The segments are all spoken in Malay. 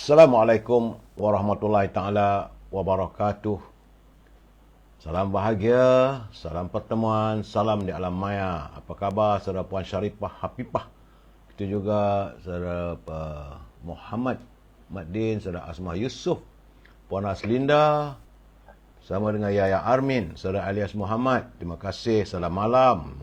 Assalamualaikum warahmatullahi ta'ala wabarakatuh. Salam bahagia, salam pertemuan, salam di alam maya. Apa khabar saudara Puan Syarifah Hafifah? Kita juga saudara Muhammad Madin, saudara Asma Yusuf, Puan Aslinda, sama dengan Yaya Armin, saudara Alias Muhammad. Terima kasih, salam malam.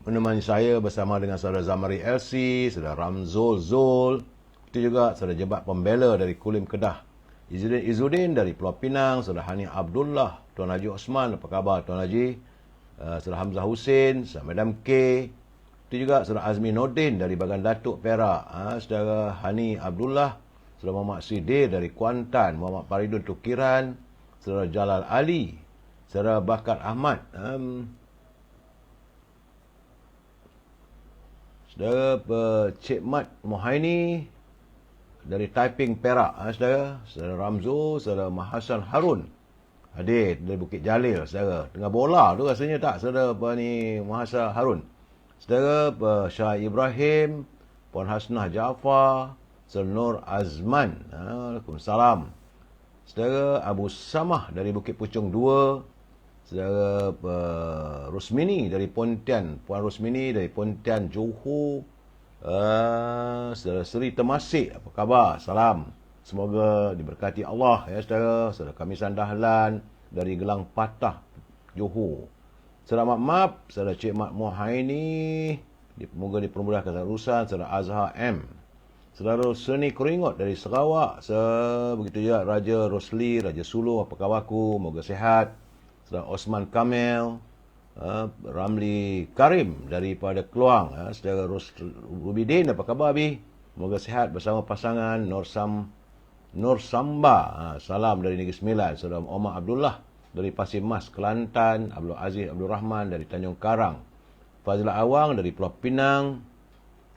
Menemani saya bersama dengan saudara Zamari LC, saudara Ramzul Zul. Itu juga saudara Jebat Pembela dari Kulim Kedah, Izzuddin dari Pulau Pinang, saudara Hani Abdullah, Tuan Haji Osman, apa khabar Tuan Haji? Saudara Hamzah Hussein, saudara Madam K. Itu juga saudara Azmi Nordin dari Bagan Datuk Perak, saudara Hani Abdullah, saudara Muhammad Sidir dari Kuantan, Muhammad Faridun Tukiran, saudara Jalal Ali, saudara Bakat Ahmad, saudara Cik Mat Mohaini dari Taiping Perak, saudara Ramzo, saudara Mahasan Harun hadir dari Bukit Jalil, saudara tengah bola tu rasanya tak, saudara ni Mahasan Harun, saudara Syah Ibrahim, Puan Hasnah Jaafar, saudara Nur Azman, Waalaikumsalam, saudara Abu Samah dari Bukit Puchong 2, saudara Rusmini dari Pontian, Puan Rusmini dari Pontian Johor, saudara Seri Temasik, apa khabar? Salam. Semoga diberkati Allah ya saudara. Saudara Kamisan Dahlan dari Gelang Patah, Johor. Saudara Mak Map, saudara Cik Mat Mohaini, semoga dipermudahkan urusan. Saudara Azhar M. Saudara Seni Keringot dari Sarawak. Begitu juga Raja Rosli, Raja Sulu, apa khabarku? Moga sihat. Saudara Osman Kamel, Ramli Karim daripada Keluang, saudara Rubidin, apa khabar Abi? Moga sihat bersama pasangan Nur Samba, salam dari Negeri Sembilan. Saudara Omar Abdullah dari Pasir Mas, Kelantan, Abdul Aziz Abdul Rahman dari Tanjung Karang, Fazila Awang dari Pulau Pinang,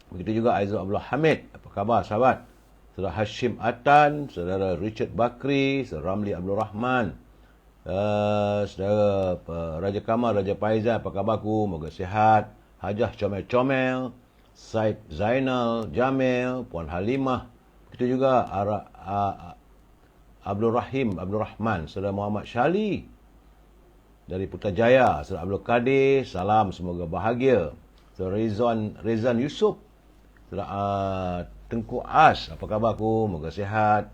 begitu juga Aizul Abdul Hamid, apa khabar sahabat? Saudara Hashim Atan, saudara Richard Bakri, saudara Ramli Abdul Rahman, saudara Raja Kamal, Raja Faizal, apa khabarku? Moga sihat. Hajah Comel-Comel, Said Zainal Jamil, Puan Halimah, kita juga Abdul Rahim, Abdul Rahman, saudara Muhammad Syali dari Putrajaya, saudara Abdul Kadir, salam semoga bahagia. Saudara Rezan Yusof, saudara Tengku As, apa khabarku? Moga sihat.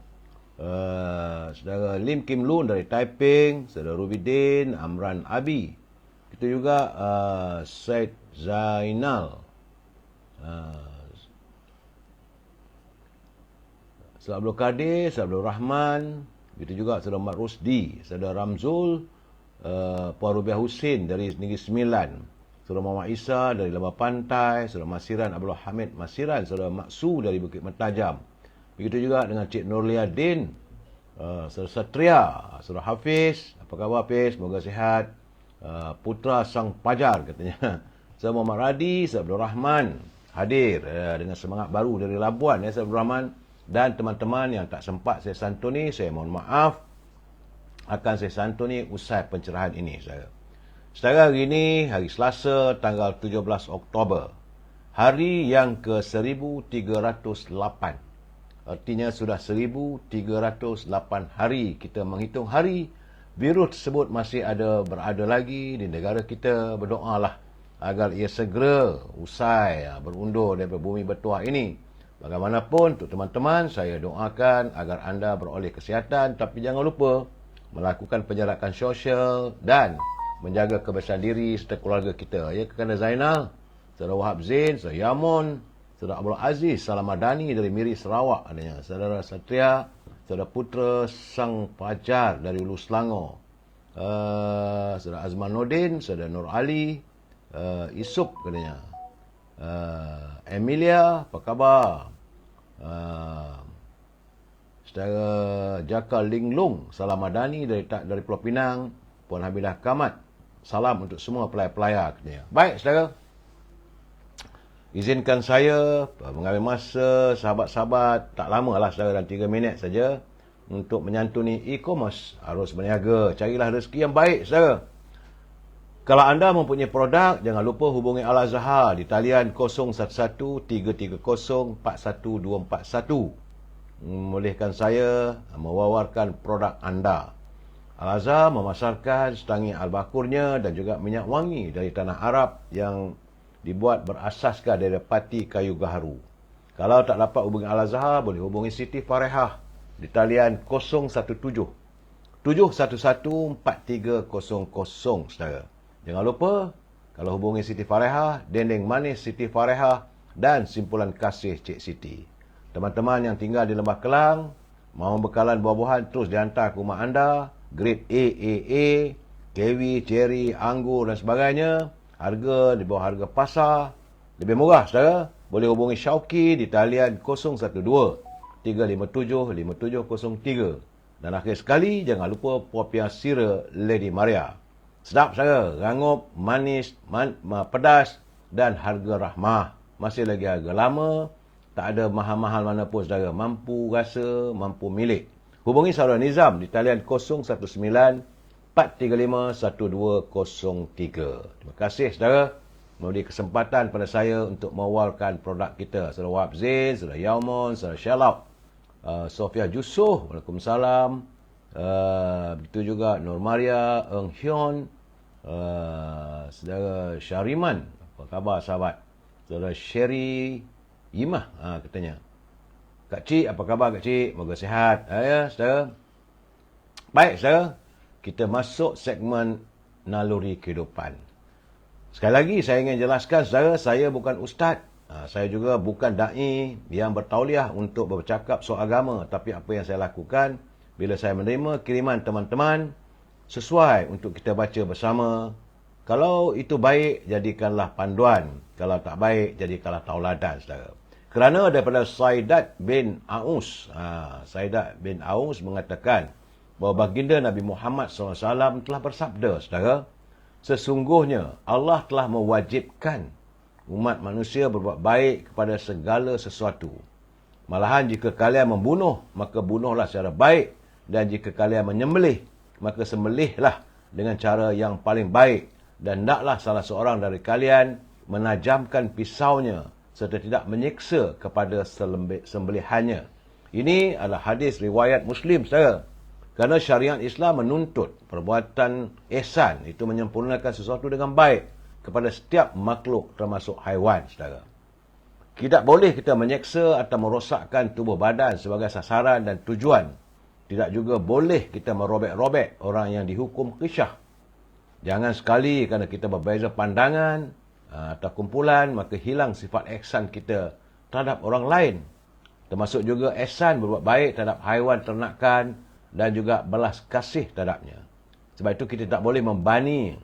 Saudara Lim Kim Lun dari Taiping, saudara Rubidin, Amran Abi, kita juga Said Zainal, saudara Abdul Kadir, saudara Abdul Rahman, kita juga saudara Mat Rusdi, saudara Ramzul, Puan Rubiah Husin dari Negeri Sembilan, saudara Muhammad Isa dari Lebah Pantai, saudara Masiran Abdul Hamid Masiran, saudara Maksu dari Bukit Mentajam. Begitu juga dengan Cik Nurliadin, saudara Satria, saudara Hafiz, apa khabar Hafiz? Semoga sihat. Putra Sang Pajar katanya. Saudara Muhammad Radi, saudara Abdul Rahman hadir dengan semangat baru dari Labuan ya saudara Abdul Rahman. Dan teman-teman yang tak sempat saya santuni, saya mohon maaf. Akan saya santuni usai pencerahan ini saudara. Sekarang hari ini, hari Selasa, tanggal 17 Oktober. Hari yang ke-1308. Artinya sudah 1308 hari kita menghitung hari virus tersebut masih berada lagi di negara kita. Berdoalah agar ia segera usai berundur daripada bumi bertuah ini. Bagaimanapun untuk teman-teman, saya doakan agar anda beroleh kesihatan, tapi jangan lupa melakukan penjarakan sosial dan menjaga kebersihan diri serta keluarga kita. Ya, Kakanda Zainal, saudara Wahab Zain, saudara Yamun, saudara Abdul Aziz Salamadani dari Miri Sarawak, adanya saudara Satria, saudara Putra Sang Pajar dari Ulu Selangor, saudara Azman Nordin, saudara Nur Ali, Isuk katanya, Emilia, apa khabar? Saudara Jakal Linglung Salamadani dari Pulau Pinang, Puan Hamidah Kamat, salam untuk semua pelayar-pelayar katanya. Baik saudara, izinkan saya mengambil masa sahabat-sahabat, tak lama lah saudara, dalam 3 minit saja untuk menyantuni e-commerce. Harus berniaga, carilah rezeki yang baik saudara. Kalau anda mempunyai produk, jangan lupa hubungi Al-Azhar di talian 0113304141. membolehkan saya mewawarkan produk anda. Al-Azhar memasarkan setangi al-bakurnya dan juga minyak wangi dari tanah Arab yang dibuat berasaskan dari pati kayu gaharu. Kalau tak dapat hubungi Al-Azhar, boleh hubungi Siti Farehah di talian 017 711-4300, saudara. Jangan lupa, kalau hubungi Siti Farehah, dendeng manis Siti Farehah dan simpulan kasih Cik Siti. Teman-teman yang tinggal di Lembah Kelang, mahu bekalan buah-buahan terus dihantar ke rumah anda, grade AAA, kiwi, cherry, anggur dan sebagainya. Harga di bawah harga pasar, lebih murah, saudara. Boleh hubungi Syauqi di talian 012-357-5703. Dan akhir sekali, jangan lupa Popiah Sira Lady Maria. Sedap, saudara. Rangup, manis, pedas dan harga rahmah. Masih lagi harga lama. Tak ada mahal-mahal mana pun, saudara. Mampu rasa, mampu milik. Hubungi saudara Nizam di talian 019-435-1203. Terima kasih, saudara, memberi kesempatan pada saya untuk mewawarkan produk kita. Saudara Wahab Zain, saudara Yaumon, saudara Shalab, Sofia Jusuh, Waalaikumsalam. Begitu juga Nur Maria, Eng Hyun, saudara Syariman. Apa khabar, sahabat? Saudara Sherry Imah, katanya. Kak Cik, apa khabar Kak Cik? Moga sihat. Ya, saudara. Baik, saudara. Kita masuk segmen naluri kehidupan. Sekali lagi, saya ingin jelaskan, saudara, saya bukan ustaz. Saya juga bukan da'i yang bertauliah untuk bercakap soal agama. Tapi apa yang saya lakukan, bila saya menerima kiriman teman-teman, sesuai untuk kita baca bersama. Kalau itu baik, jadikanlah panduan. Kalau tak baik, jadikanlah tauladan, saudara. Kerana daripada Saidat bin Aus, Saidat bin Aus mengatakan bahawa baginda Nabi Muhammad SAW telah bersabda, saudara, sesungguhnya Allah telah mewajibkan umat manusia berbuat baik kepada segala sesuatu. Malahan jika kalian membunuh, maka bunuhlah secara baik. Dan jika kalian menyembelih, maka sembelihlah dengan cara yang paling baik. Dan hendaklah salah seorang dari kalian menajamkan pisaunya serta tidak menyiksa kepada sembelihannya. Ini adalah hadis riwayat Muslim, saudara. Kerana syariat Islam menuntut perbuatan ihsan, itu menyempurnakan sesuatu dengan baik kepada setiap makhluk termasuk haiwan, saudara. Tidak boleh kita menyiksa atau merosakkan tubuh badan sebagai sasaran dan tujuan. Tidak juga boleh kita merobek-robek orang yang dihukum qisyah. Jangan sekali kerana kita berbeza pandangan atau kumpulan, maka hilang sifat ihsan kita terhadap orang lain. Termasuk juga ihsan berbuat baik terhadap haiwan ternakan dan juga belas kasih terhadapnya. Sebab itu kita tak boleh membebani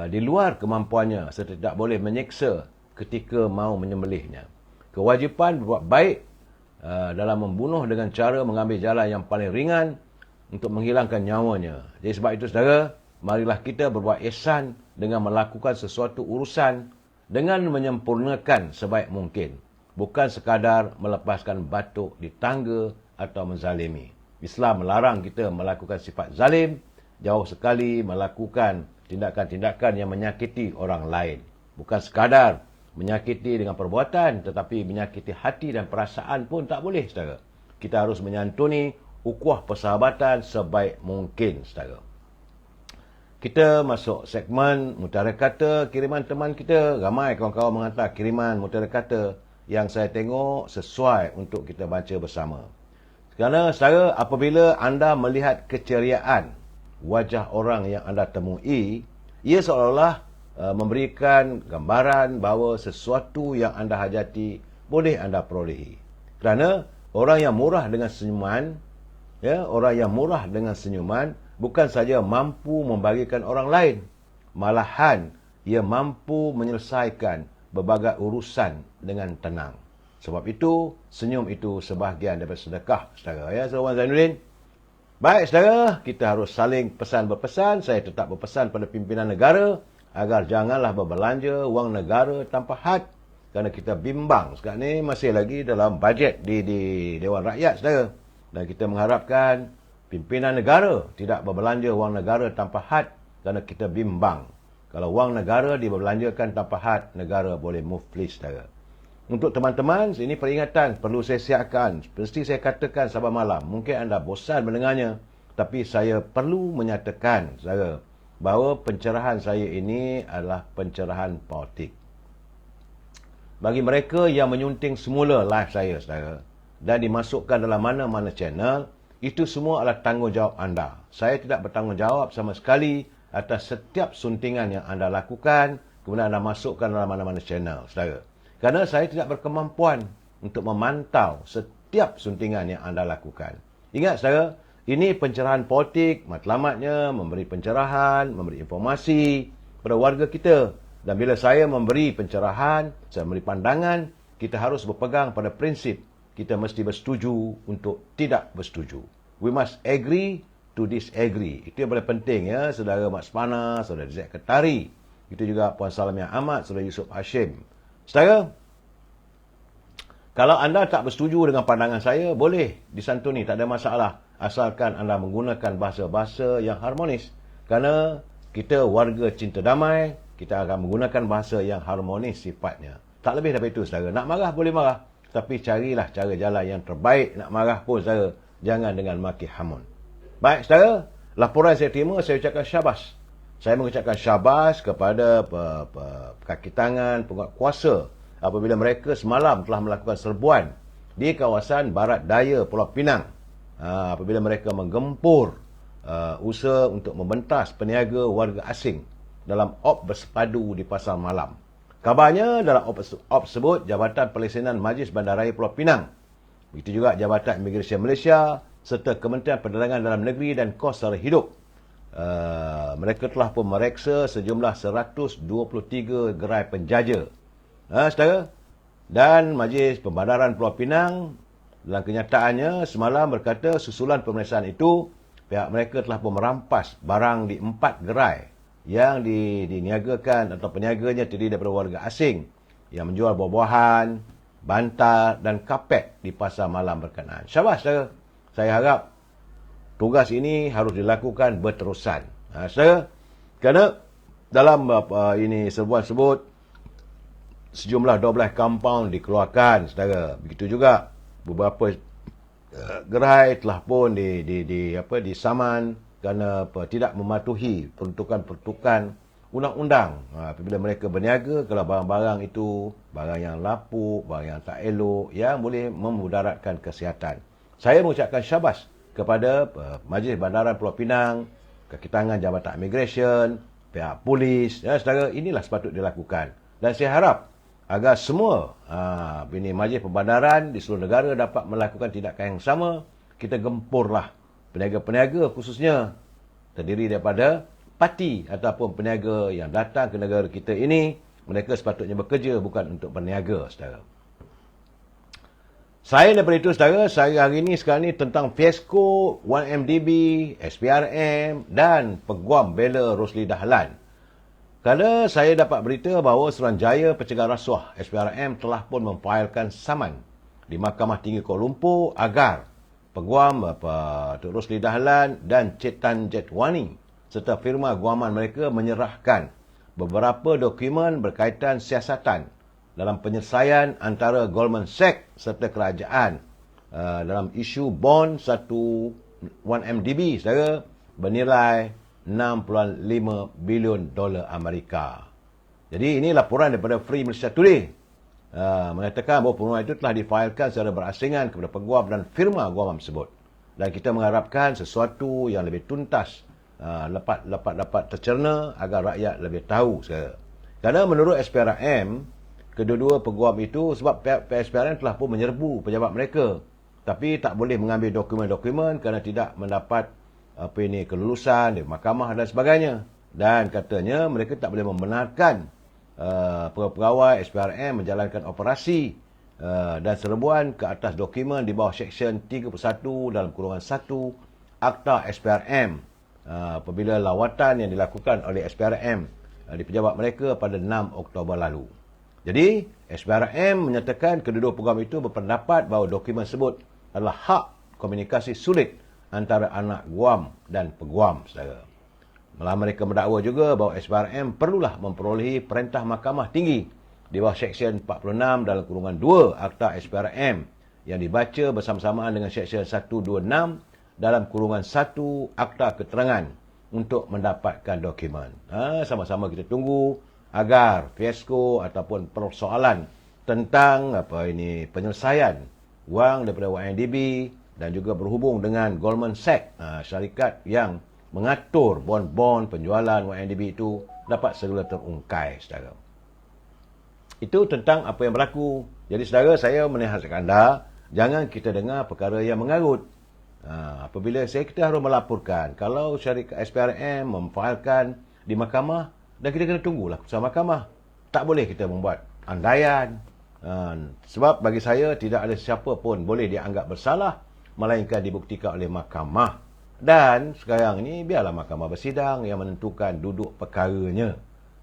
di luar kemampuannya serta tidak boleh menyiksa ketika mau menyembelihnya. Kewajipan berbuat baik dalam membunuh dengan cara mengambil jalan yang paling ringan untuk menghilangkan nyawanya. Jadi sebab itu, saudara, marilah kita berbuat ihsan dengan melakukan sesuatu urusan dengan menyempurnakan sebaik mungkin. Bukan sekadar melepaskan batuk di tangga atau menzalimi. Islam melarang kita melakukan sifat zalim, jauh sekali melakukan tindakan-tindakan yang menyakiti orang lain. Bukan sekadar menyakiti dengan perbuatan, tetapi menyakiti hati dan perasaan pun tak boleh, saudara. Kita harus menyantuni ukhuwah persahabatan sebaik mungkin, saudara. Kita masuk segmen mutiara kata kiriman teman kita. Ramai kawan-kawan menghantar kiriman mutiara kata yang saya tengok sesuai untuk kita baca bersama. Kerana, saudara, apabila anda melihat keceriaan wajah orang yang anda temui, ia seolah-olah memberikan gambaran bahawa sesuatu yang anda hajati boleh anda perolehi. Kerana orang yang murah dengan senyuman, bukan saja mampu membagikan orang lain, malahan ia mampu menyelesaikan berbagai urusan dengan tenang. Sebab itu, senyum itu sebahagian daripada sedekah, saudara. Ya, Saudara Zainuddin. Baik, saudara, kita harus saling pesan berpesan. Saya tetap berpesan pada pimpinan negara agar janganlah berbelanja wang negara tanpa had. Kerana kita bimbang sekarang ni masih lagi dalam bajet di Dewan Rakyat, saudara. Dan kita mengharapkan pimpinan negara tidak berbelanja wang negara tanpa had kerana kita bimbang. Kalau wang negara diberbelanjakan tanpa had, negara boleh muflis, saudara. Untuk teman-teman, ini peringatan perlu saya siapkan. Mesti saya katakan sabar malam. Mungkin anda bosan mendengarnya, tapi saya perlu menyatakan, saudara, bahawa pencerahan saya ini adalah pencerahan politik. Bagi mereka yang menyunting semula live saya, saudara, dan dimasukkan dalam mana-mana channel, itu semua adalah tanggungjawab anda. Saya tidak bertanggungjawab sama sekali atas setiap suntingan yang anda lakukan, kemudian anda masukkan dalam mana-mana channel, saudara. Kerana saya tidak berkemampuan untuk memantau setiap suntingan yang anda lakukan. Ingat, saudara, ini pencerahan politik, matlamatnya memberi pencerahan, memberi informasi kepada warga kita. Dan bila saya memberi pencerahan, saya memberi pandangan, kita harus berpegang pada prinsip. Kita mesti bersetuju untuk tidak bersetuju. We must agree to disagree. Itu yang paling penting, ya, saudara Mat Spana, saudara Zack Ketari. Itu juga Puan Salamia Ahmad, saudara Yusuf Hashim. Saudara, kalau anda tak bersetuju dengan pandangan saya, boleh disantuni, tak ada masalah. Asalkan anda menggunakan bahasa-bahasa yang harmonis. Kerana kita warga cinta damai, kita akan menggunakan bahasa yang harmonis sifatnya. Tak lebih daripada itu, saudara. Nak marah, boleh marah. Tapi carilah cara jalan yang terbaik nak marah pun, saudara. Jangan dengan maki hamun. Baik, saudara. Laporan saya terima, saya ucapkan syabas. Saya mengucapkan syabas kepada kaki tangan, penguat kuasa apabila mereka semalam telah melakukan serbuan di kawasan barat daya Pulau Pinang. Apabila mereka menggempur usaha untuk membentas peniaga warga asing dalam op bersepadu di pasar malam. Kabarnya dalam op tersebut, Jabatan Pelesenan Majlis Bandaraya Pulau Pinang, begitu juga Jabatan Imigresen Malaysia serta Kementerian Perdagangan Dalam Negeri dan Kos Sara Hidup, mereka telah pun mereksa sejumlah 123 gerai penjaja. Saudara, dan Majlis Pembandaran Pulau Pinang dalam kenyataannya semalam berkata susulan pemeriksaan itu, pihak mereka telah pun merampas barang di 4 gerai yang diniagakan atau peniaganya terdiri daripada warga asing yang menjual buah-buahan, bantal dan kapet di pasar malam berkenaan. Syabas, saudara. Saya harap tugas ini harus dilakukan berterusan. Saudara, kerana dalam ini serbuan sebut sejumlah 12 kampung dikeluarkan, saudara. Begitu juga beberapa gerai telah pun disaman kerana tidak mematuhi peruntukan-peruntukan undang-undang. Apabila mereka berniaga, kalau barang-barang itu barang yang lapuk, barang yang tak elok, yang boleh memudaratkan kesihatan. Saya mengucapkan syabas kepada Majlis Bandaran Pulau Pinang, kaki tangan Jabatan Imigresen, pihak polis, ya, saudara, inilah sepatutnya dilakukan. Dan saya harap agar semua ini Majlis Pembandaran di seluruh negara dapat melakukan tindakan yang sama. Kita gempurlah peniaga-peniaga khususnya terdiri daripada parti ataupun peniaga yang datang ke negara kita ini. Mereka sepatutnya bekerja bukan untuk berniaga, saudara. Saya daripada itu, saudara, saya hari ini sekarang ni tentang Fiesco, 1MDB, SPRM dan Peguam Bela Rosli Dahlan. Kerana saya dapat berita bahawa Suruhanjaya Pencegahan Rasuah SPRM telah pun memfailkan saman di Mahkamah Tinggi Kuala Lumpur agar Peguam Dr. Rosli Dahlan dan Cik Tan Jetwani serta firma guaman mereka menyerahkan beberapa dokumen berkaitan siasatan dalam penyelesaian antara Goldman Sachs serta kerajaan dalam isu bond 1MDB, saudara, bernilai $6.5 bilion Amerika. Jadi ini laporan daripada Free Malaysia Today mengatakan bahawa permohonan itu telah difailkan secara berasingan kepada peguam dan firma guaman tersebut. Dan kita mengharapkan sesuatu yang lebih tuntas dapat tercerna agar rakyat lebih tahu, saudara. Kerana menurut SPRM, kedua-dua peguam itu, sebab pihak SPRM telah pun menyerbu pejabat mereka, tapi tak boleh mengambil dokumen-dokumen kerana tidak mendapat kelulusan di mahkamah dan sebagainya. Dan katanya mereka tak boleh membenarkan pegawai SPRM menjalankan operasi dan serbuan ke atas dokumen di bawah Seksyen 31 dalam kurungan 1 Akta SPRM apabila lawatan yang dilakukan oleh SPRM di pejabat mereka pada 6 Oktober lalu. Jadi, SPRM menyatakan kedua-dua peguam itu berpendapat bahawa dokumen tersebut adalah hak komunikasi sulit antara anak guam dan peguam, saudara. Malah mereka mendakwa juga bahawa SPRM perlulah memperolehi perintah Mahkamah Tinggi di bawah Seksyen 46 dalam kurungan 2 Akta SPRM yang dibaca bersama-samaan dengan Seksyen 126 dalam kurungan 1 Akta Keterangan untuk mendapatkan dokumen. Sama-sama kita tunggu agar fiasko ataupun persoalan tentang penyelesaian wang daripada YNDB dan juga berhubung dengan Goldman Sachs, syarikat yang mengatur bon-bon penjualan YNDB itu dapat segera terungkai, saudara. Itu tentang apa yang berlaku. Jadi saudara, saya menasihatkan anda, jangan kita dengar perkara yang mengarut. Apabila kita harus melaporkan, kalau syarikat SPRM memfailkan di mahkamah, dan kita kena tunggulah keputusan mahkamah. Tak boleh kita membuat andaian. Sebab bagi saya, tidak ada siapa pun boleh dianggap bersalah, melainkan dibuktikan oleh mahkamah. Dan sekarang ini, biarlah mahkamah bersidang yang menentukan duduk perkaranya.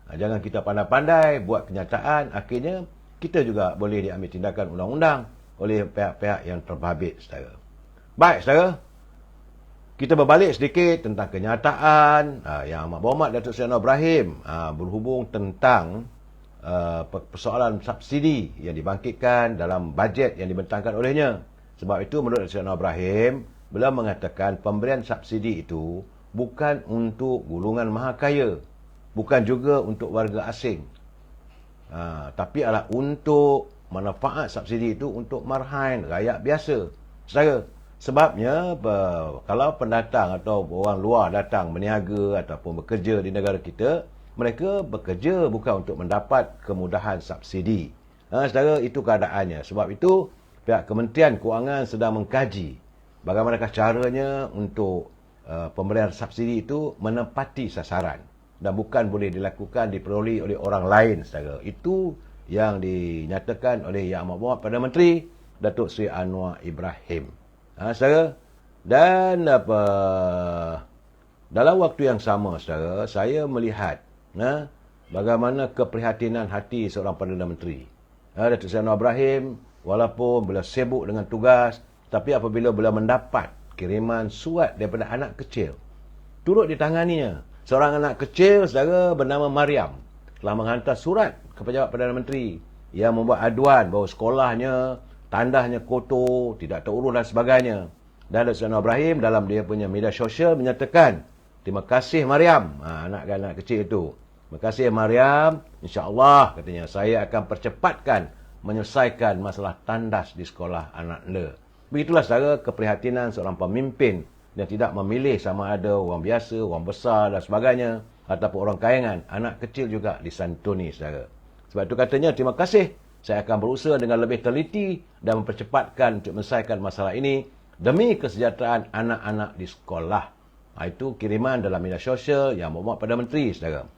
Jangan kita pandai-pandai buat kenyataan, akhirnya kita juga boleh diambil tindakan undang-undang oleh pihak-pihak yang terbabit, saudara. Baik, saudara. Kita berbalik sedikit tentang kenyataan yang Amat Berhormat Datuk Seri Anwar Ibrahim berhubung tentang persoalan subsidi yang dibangkitkan dalam bajet yang dibentangkan olehnya. Sebab itu menurut Datuk Seri Anwar Ibrahim, beliau mengatakan pemberian subsidi itu bukan untuk golongan maha kaya, bukan juga untuk warga asing, tapi adalah untuk manfaat subsidi itu untuk marhain rakyat biasa, saudara. Sebabnya kalau pendatang atau orang luar datang berniaga ataupun bekerja di negara kita, mereka bekerja bukan untuk mendapat kemudahan subsidi. Saudara, itu keadaannya. Sebab itu pihak Kementerian Kewangan sedang mengkaji bagaimanakah caranya untuk pemberian subsidi itu menepati sasaran dan bukan boleh dilakukan diperoleh oleh orang lain, saudara. Itu yang dinyatakan oleh Yang Amat Berhormat Perdana Menteri Datuk Seri Anwar Ibrahim. Saudara, dan dalam waktu yang sama, saudara, saya melihat bagaimana keprihatinan hati seorang Perdana Menteri. Datuk Seri Anwar Ibrahim, walaupun beliau sibuk dengan tugas, tapi apabila beliau mendapat kiriman surat daripada anak kecil, turut ditanganinya. Seorang anak kecil, saudara, bernama Mariam, telah menghantar surat kepada Perdana Menteri yang membuat aduan bahawa sekolahnya tandasnya kotor, tidak terurus dan sebagainya. Dan Datuk Seri Anwar Ibrahim dalam dia punya media sosial menyatakan, terima kasih Mariam, anak kecil itu. Terima kasih Mariam, insya-Allah, katanya, saya akan percepatkan menyelesaikan masalah tandas di sekolah anak anda. Begitulah saudara keprihatinan seorang pemimpin yang tidak memilih sama ada orang biasa, orang besar dan sebagainya, ataupun orang kayangan. Anak kecil juga disantuni, saudara. Sebab itu katanya, terima kasih. Saya akan berusaha dengan lebih teliti dan mempercepatkan untuk menyelesaikan masalah ini demi kesejahteraan anak-anak di sekolah. Itu kiriman dalam media sosial yang membuat Perdana Menteri, saudara.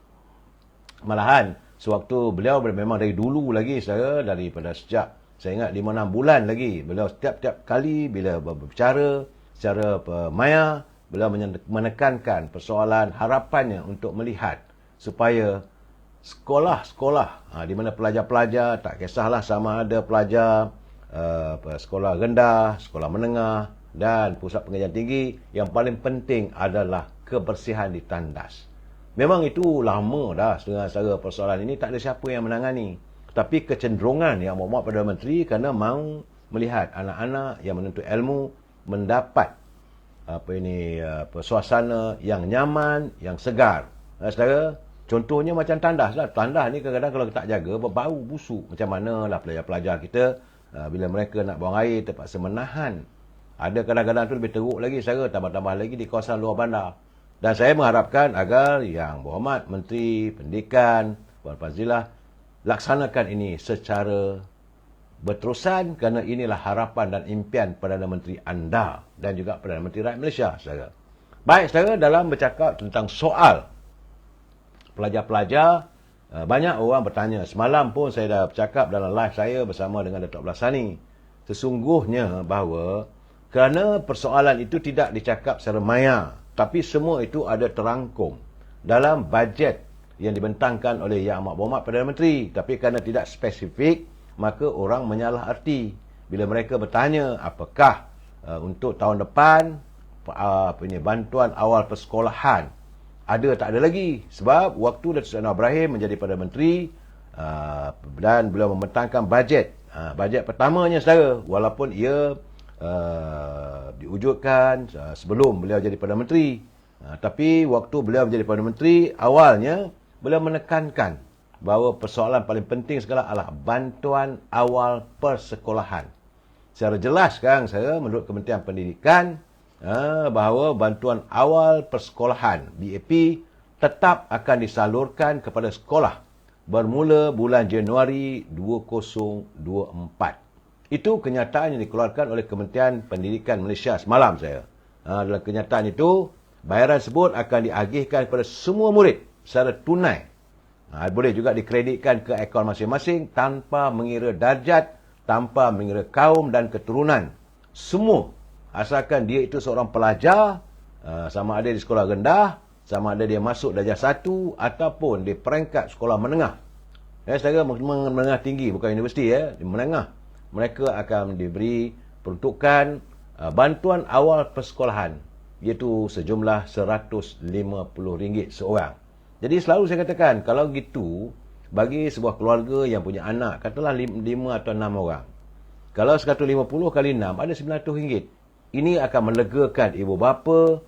Malahan, sewaktu beliau memang dari dulu lagi, saudara, daripada sejak, saya ingat 5-6 bulan lagi, beliau setiap kali bila berbicara secara maya, beliau menekankan persoalan harapannya untuk melihat supaya sekolah-sekolah di mana pelajar-pelajar, tak kisahlah sama ada pelajar sekolah rendah, sekolah menengah dan pusat pengajian tinggi, yang paling penting adalah kebersihan di tandas. Memang itu lama dah setengah persoalan ini, tak ada siapa yang menangani. Tapi kecenderungan yang Amat Perdana Menteri kerana mahu melihat anak-anak yang menuntut ilmu mendapat suasana yang nyaman, yang segar. Saudara, contohnya macam tandas lah. Tandas ni kadang-kadang kalau tak jaga, berbau busuk. Macam manalah pelajar-pelajar kita, bila mereka nak buang air, terpaksa menahan. Ada kadang-kadang tu lebih teruk lagi, saudara, tambah-tambah lagi di kawasan luar bandar. Dan saya mengharapkan agar Yang Berhormat Menteri Pendidikan, Puan Fazilah, laksanakan ini secara berterusan kerana inilah harapan dan impian Perdana Menteri anda dan juga Perdana Menteri Rakyat Malaysia, saudara. Baik, saudara, dalam bercakap tentang soal pelajar-pelajar, banyak orang bertanya. Semalam pun saya dah bercakap dalam live saya bersama dengan Datuk Belasani. Sesungguhnya bahawa kerana persoalan itu tidak dicakap secara maya, tapi semua itu ada terangkum dalam bajet yang dibentangkan oleh Yang Amat Berhormat Perdana Menteri. Tapi kerana tidak spesifik, maka orang menyalah arti. Bila mereka bertanya apakah untuk tahun depan bantuan awal persekolahan ada tak ada lagi. Sebab waktu Datuk Seri Anwar Ibrahim menjadi Perdana Menteri, Dan beliau membentangkan bajet. Bajet pertamanya saudara, walaupun ia diwujudkan sebelum beliau jadi Perdana Menteri. Tapi waktu beliau menjadi Perdana Menteri, awalnya beliau menekankan bahawa persoalan paling penting sekali adalah bantuan awal persekolahan. Secara jelas sekarang saya menurut Kementerian Pendidikan bahawa bantuan awal persekolahan BAP tetap akan disalurkan kepada sekolah bermula bulan Januari 2024. Itu kenyataan yang dikeluarkan oleh Kementerian Pendidikan Malaysia semalam saya. Dalam kenyataan itu, bayaran tersebut akan diagihkan kepada semua murid secara tunai. Boleh juga dikreditkan ke akaun masing-masing tanpa mengira darjat, tanpa mengira kaum dan keturunan. Semua, asalkan dia itu seorang pelajar, sama ada di sekolah rendah, sama ada dia masuk darjah 1 ataupun di peringkat sekolah menengah. Secara menengah tinggi, bukan universiti di menengah. Mereka akan diberi peruntukan bantuan awal persekolahan, iaitu sejumlah RM150 seorang. Jadi selalu saya katakan, kalau gitu, bagi sebuah keluarga yang punya anak, katalah 5 atau 6 orang. Kalau 150 kali 6, ada RM900. Ini akan melegakan ibu bapa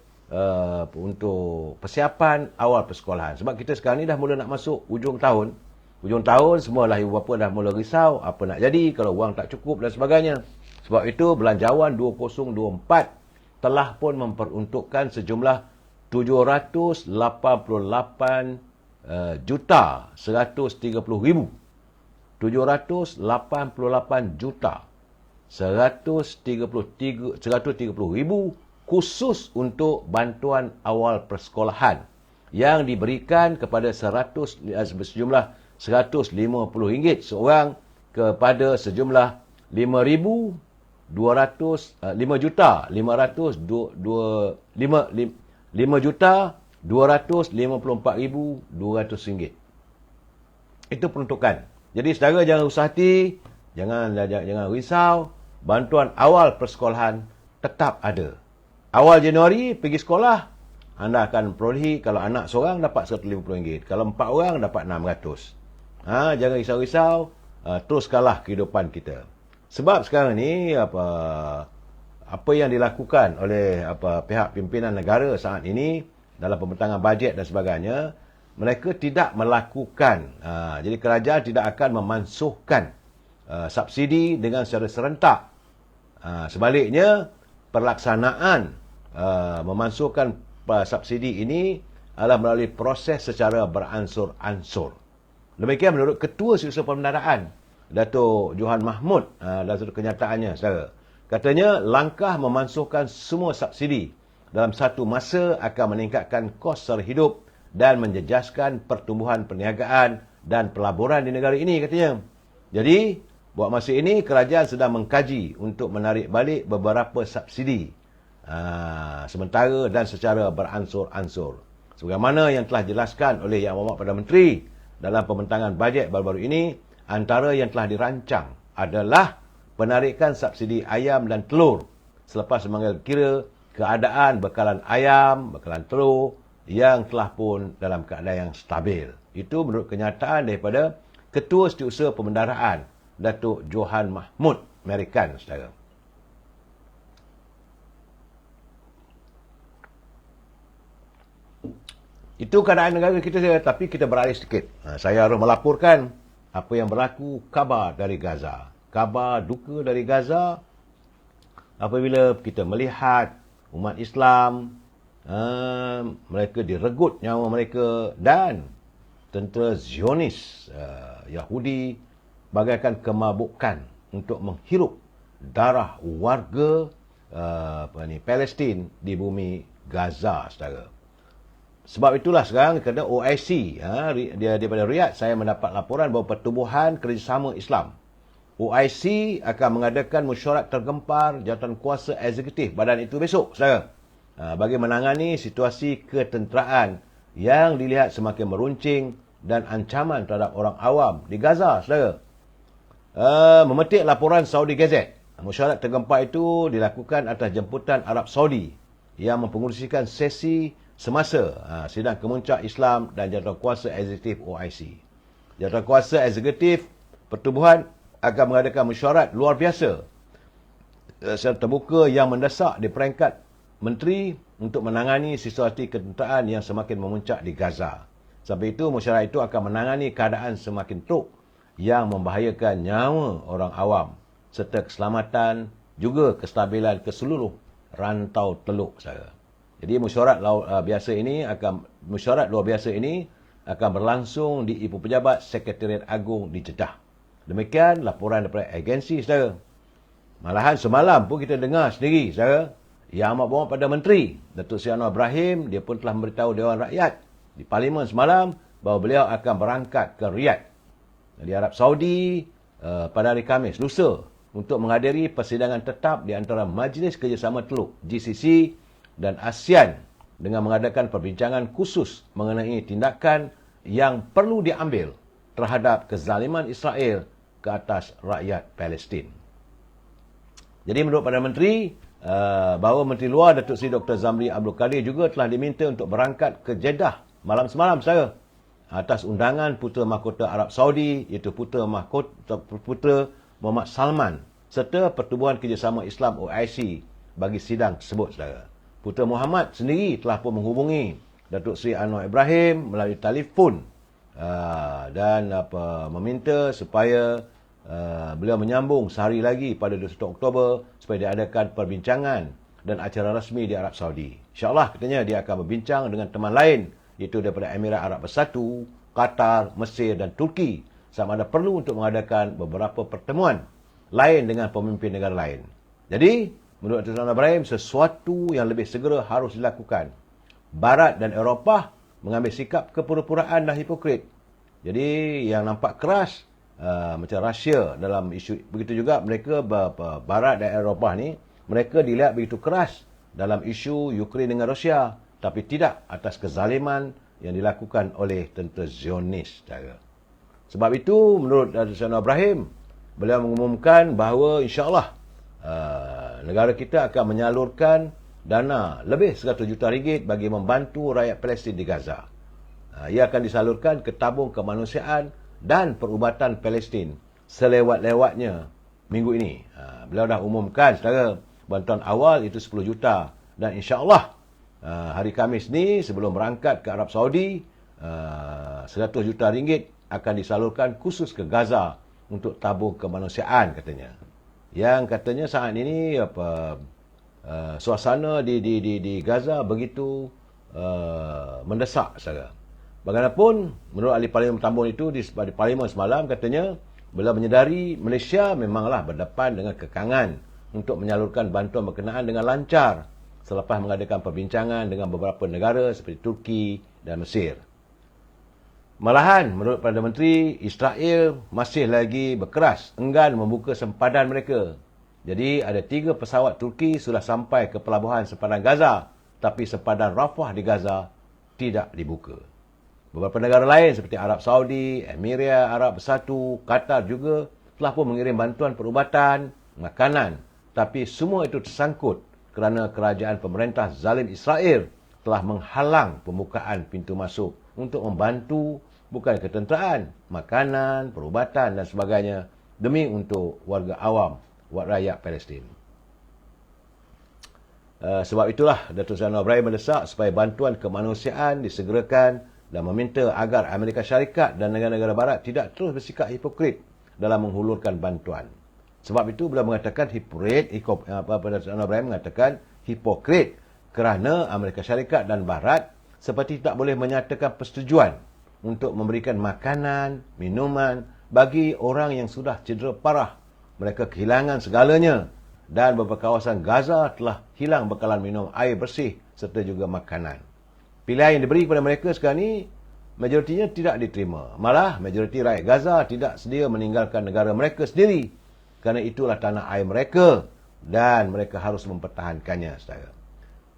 untuk persiapan awal persekolahan. Sebab kita sekarang ni dah mula nak masuk ujung tahun. Ujung tahun, semualah ibu bapa dah mula risau apa nak jadi kalau wang tak cukup dan sebagainya. Sebab itu, Belanjawan 2024 telah pun memperuntukkan sejumlah 788 juta 130,000. 788 juta 130,000 khusus untuk bantuan awal persekolahan yang diberikan kepada sejumlah RM150 seorang kepada sejumlah 5,254,200 ringgit. Itu peruntukan. Jadi saudara jangan usah hati, jangan risau, bantuan awal persekolahan tetap ada. Awal Januari pergi sekolah, anda akan perolehi, kalau anak seorang dapat RM150, kalau 4 orang dapat RM600. Jangan risau-risau, teruskanlah kehidupan kita. Sebab sekarang ni apa yang dilakukan oleh pihak pimpinan negara saat ini dalam pembentangan bajet dan sebagainya, mereka tidak melakukan, jadi kerajaan tidak akan memansuhkan subsidi dengan secara serentak. Sebaliknya, pelaksanaan memansuhkan subsidi ini adalah melalui proses secara beransur-ansur. Demikian menurut Ketua Setiausaha Pembendaraan, Datuk Johan Mahmud, dalam satu kenyataannya, saudara. Katanya, langkah memansuhkan semua subsidi dalam satu masa akan meningkatkan kos sara hidup dan menjejaskan pertumbuhan perniagaan dan pelaburan di negara ini, katanya. Jadi, buat masa ini, kerajaan sedang mengkaji untuk menarik balik beberapa subsidi sementara dan secara beransur-ansur. Sebagaimana yang telah dijelaskan oleh Yang Berhormat Perdana Menteri dalam pembentangan bajet baru-baru ini, antara yang telah dirancang adalah penarikan subsidi ayam dan telur selepas mengambil kira keadaan bekalan ayam, bekalan telur yang telah pun dalam keadaan yang stabil. Itu menurut kenyataan daripada Ketua Setiausaha Pembendaraan, Datuk Johan Mahmud, American, saudara. Itu keadaan negara kita, tapi kita beralih sedikit. Saya harus melaporkan apa yang berlaku, khabar dari Gaza. Khabar duka dari Gaza apabila kita melihat umat Islam, mereka diregut nyawa mereka dan tentera Zionis Yahudi bagaikan kemabukan untuk menghirup darah warga Palestin di bumi Gaza, saudara. Sebab itulah sekarang kena OIC, dia daripada Riyadh, saya mendapat laporan bahawa Pertubuhan Kerjasama Islam, OIC, akan mengadakan mesyuarat tergempar jawatankuasa eksekutif badan itu besok, saudara, bagi menangani situasi ketenteraan yang dilihat semakin meruncing dan ancaman terhadap orang awam di Gaza, saudara. Memetik laporan Saudi Gazette, mesyuarat tergempar itu dilakukan atas jemputan Arab Saudi yang mempengerusikan sesi semasa sidang kemuncak Islam dan jawatankuasa eksekutif OIC. Jawatankuasa Eksekutif Pertubuhan akan mengadakan mesyuarat luar biasa secara terbuka yang mendesak di peringkat menteri untuk menangani situasi ketenteraan yang semakin memuncak di Gaza. Sampai itu, mesyuarat itu akan menangani keadaan semakin teruk yang membahayakan nyawa orang awam serta keselamatan juga kestabilan ke seluruh rantau teluk saya. Jadi mesyuarat luar biasa ini akan berlangsung di Ibu Pejabat Sekretariat Agung di Jeddah. Demikian laporan daripada agensi saudara. Malahan semalam pun kita dengar sendiri saudara, yang amat berhormat pada Menteri Datuk Seri Anwar Ibrahim, dia pun telah memberitahu Dewan Rakyat di Parlimen semalam bahawa beliau akan berangkat ke Riyadh di Arab Saudi pada hari Khamis lusa untuk menghadiri persidangan tetap di antara Majlis Kerjasama Teluk GCC dan ASEAN dengan mengadakan perbincangan khusus mengenai tindakan yang perlu diambil terhadap kezaliman Israel ke atas rakyat Palestin. Jadi menurut Perdana Menteri, bahawa Menteri Luar Datuk Seri Dr. Zamri Abdul Kadir juga telah diminta untuk berangkat ke Jeddah malam semalam saya atas undangan Putera Mahkota Arab Saudi iaitu Putera Muhammad Salman serta Pertubuhan Kerjasama Islam OIC bagi sidang tersebut saudara. Putera Muhammad sendiri telah pun menghubungi Datuk Seri Anwar Ibrahim melalui telefon dan meminta supaya beliau menyambung sehari lagi pada 21 Oktober supaya diadakan perbincangan dan acara rasmi di Arab Saudi. InsyaAllah katanya dia akan berbincang dengan teman lain iaitu daripada Emirat Arab Bersatu, Qatar, Mesir dan Turki sama ada perlu untuk mengadakan beberapa pertemuan lain dengan pemimpin negara lain. Jadi, menurut Datuk Seri Ibrahim, sesuatu yang lebih segera harus dilakukan. Barat dan Eropah mengambil sikap kepura-puraan dan hipokrit. Jadi, yang nampak keras macam Rusia dalam isu, begitu juga mereka Barat dan Eropah ni, mereka dilihat begitu keras dalam isu Ukraine dengan Rusia, tapi tidak atas kezaliman yang dilakukan oleh tentera Zionis. Sebab itu, menurut Datuk Seri Ibrahim, beliau mengumumkan bahawa insyaAllah negara kita akan menyalurkan dana lebih 100 juta ringgit bagi membantu rakyat Palestin di Gaza. Ia akan disalurkan ke tabung kemanusiaan dan perubatan Palestin selewat-lewatnya minggu ini. Beliau dah umumkan saudara, bantuan awal itu 10 juta dan insyaAllah hari Khamis ni sebelum berangkat ke Arab Saudi 100 juta ringgit akan disalurkan khusus ke Gaza untuk tabung kemanusiaan katanya. Yang katanya saat ini suasana di Gaza begitu mendesak saudara. Bagaimanapun, menurut ahli Parlimen Tambun itu di Parlimen semalam katanya, beliau menyedari Malaysia memanglah berdepan dengan kekangan untuk menyalurkan bantuan berkenaan dengan lancar selepas mengadakan perbincangan dengan beberapa negara seperti Turki dan Mesir. Malahan, menurut Perdana Menteri, Israel masih lagi berkeras enggan membuka sempadan mereka. Jadi, ada 3 pesawat Turki sudah sampai ke pelabuhan sempadan Gaza, tapi sempadan Rafah di Gaza tidak dibuka. Beberapa negara lain seperti Arab Saudi, Emirat Arab Bersatu, Qatar juga telah pun mengirim bantuan perubatan, makanan. Tapi semua itu tersangkut kerana kerajaan pemerintah zalim Israel telah menghalang pembukaan pintu masuk untuk membantu bukan ketenteraan, makanan, perubatan dan sebagainya demi untuk warga awam, rakyat Palestin. Sebab itulah Datuk Seri Anwar Ibrahim mendesak supaya bantuan kemanusiaan disegerakan dan meminta agar Amerika Syarikat dan negara-negara barat tidak terus bersikap hipokrit dalam menghulurkan bantuan. Sebab itu beliau mengatakan Datuk Seri Anwar Ibrahim mengatakan hipokrit kerana Amerika Syarikat dan barat seperti tak boleh menyatakan persetujuan untuk memberikan makanan, minuman bagi orang yang sudah cedera parah. Mereka kehilangan segalanya dan beberapa kawasan Gaza telah hilang bekalan minum air bersih serta juga makanan. Pilihan yang diberi kepada mereka sekarang ini, majoritinya tidak diterima. Malah, majoriti rakyat Gaza tidak sedia meninggalkan negara mereka sendiri. Kerana itulah tanah air mereka dan mereka harus mempertahankannya, saudara.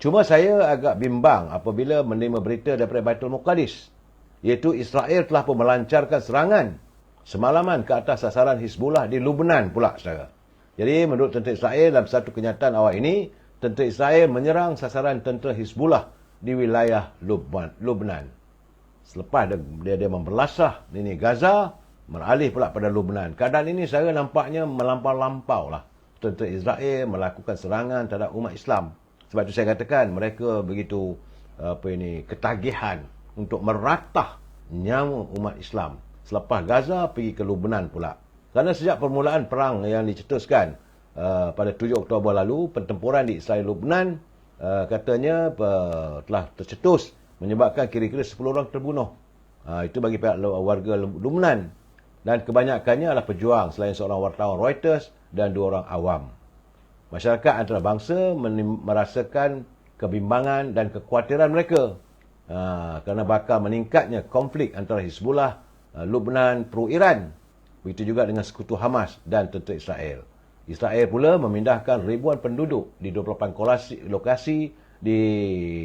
Cuma saya agak bimbang apabila menerima berita daripada Baitul Muqaddis, iaitu Israel telah pun melancarkan serangan semalaman ke atas sasaran Hizbullah di Lubnan pula, saudara. Jadi, menurut tentera Israel dalam satu kenyataan awal ini, tentera Israel menyerang sasaran tentera Hizbullah di wilayah Lubnan. Selepas dia membelasah ini Gaza, beralih pula pada Lebanon. Keadaan ini saya nampaknya melampau-lampau lah. Tentera Israel melakukan serangan terhadap umat Islam. Sebab itu saya katakan mereka begitu ketagihan untuk meratah nyawa umat Islam. Selepas Gaza pergi ke Lebanon pula. Kerana sejak permulaan perang yang dicetuskan pada 7 Oktober lalu, pertempuran di Israel Lebanon katanya telah tercetus menyebabkan kira-kira 10 orang terbunuh. Itu bagi pihak warga Lebanon. Dan kebanyakannya adalah pejuang selain seorang wartawan Reuters dan 2 orang awam. Masyarakat antarabangsa merasakan kebimbangan dan kekhawatiran mereka kerana bakal meningkatnya konflik antara Hizbullah Lebanon pro-Iran. Begitu juga dengan sekutu Hamas dan tentera Israel. Israel pula memindahkan ribuan penduduk di 28 lokasi di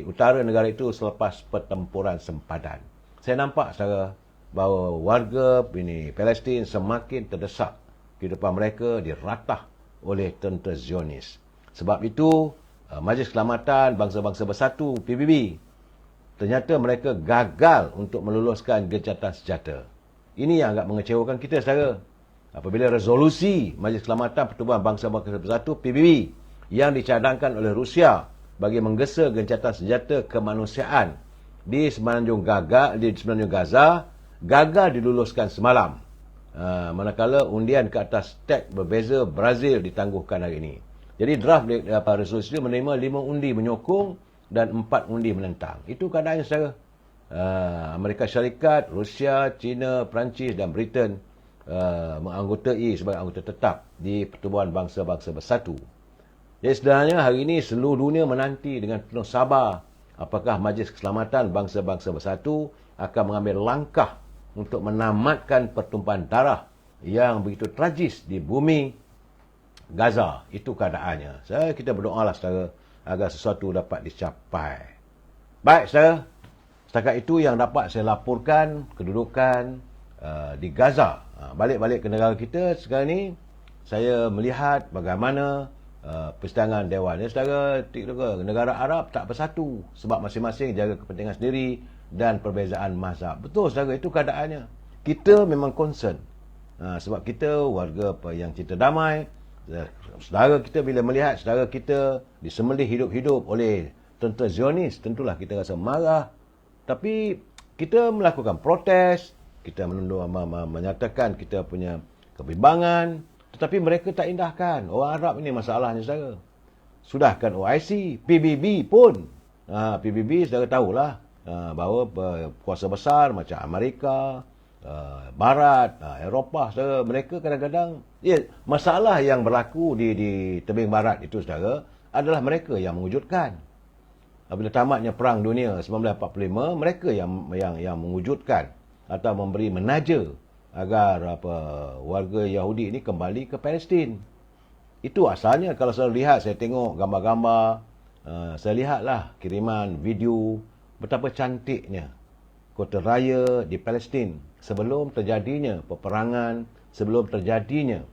utara negara itu selepas pertempuran sempadan. Saya nampak secara bahawa warga Palestin semakin terdesak. Kehidupan mereka diratah oleh tentera Zionis. Sebab itu, Majlis Keselamatan Bangsa-Bangsa Bersatu, PBB, ternyata mereka gagal untuk meluluskan gencatan senjata. Ini yang agak mengecewakan kita, saudara. Apabila resolusi Majlis Keselamatan Pertubuhan Bangsa-Bangsa Bersatu, PBB, yang dicadangkan oleh Rusia bagi menggesa gencatan senjata kemanusiaan di semenanjung Gaza, gagal diluluskan semalam. Manakala undian ke atas teks berbeza Brazil ditangguhkan hari ini. Jadi draft resolusi itu menerima 5 undi menyokong dan 4 undi menentang. Itu keadaannya saudara. Amerika Syarikat, Rusia, China, Perancis dan Britain menganggotai sebagai anggota tetap di Pertubuhan Bangsa-Bangsa Bersatu. Jadi sebenarnya hari ini seluruh dunia menanti dengan penuh sabar apakah Majlis Keselamatan Bangsa-Bangsa Bersatu akan mengambil langkah untuk menamatkan pertumpahan darah yang begitu tragis di bumi Gaza. Itu keadaannya. Kita berdoalah saudara agar sesuatu dapat dicapai. Baik saudara, setakat itu yang dapat saya laporkan kedudukan di Gaza. Balik-balik ke negara kita sekarang ni, saya melihat bagaimana persidangan Dewan. Saudara, negara Arab tak bersatu sebab masing-masing jaga kepentingan sendiri dan perbezaan mazhab. Betul saudara, itu keadaannya. Kita memang concern. Sebab kita warga yang cinta damai. Saudara kita bila melihat saudara kita disembelih hidup-hidup oleh tentera Zionis, tentulah kita rasa marah. Tapi kita melakukan protes, kita menyatakan kita punya kebimbangan, tetapi mereka tak indahkan. Orang Arab ini masalahnya saudara. Sudahkan OIC, PBB pun. PBB saudara tahulah bahawa kuasa besar macam Amerika, Barat, Eropah, saudara, mereka kadang-kadang masalah yang berlaku di tebing barat itu saudara adalah mereka yang mewujudkan. Apabila tamatnya Perang Dunia 1945, mereka yang mewujudkan atau memberi menaja agar warga Yahudi ini kembali ke Palestin. Itu asalnya. Kalau saya lihat, saya tengok gambar-gambar, saya lihatlah kiriman video betapa cantiknya kota raya di Palestin sebelum terjadinya peperangan, sebelum terjadinya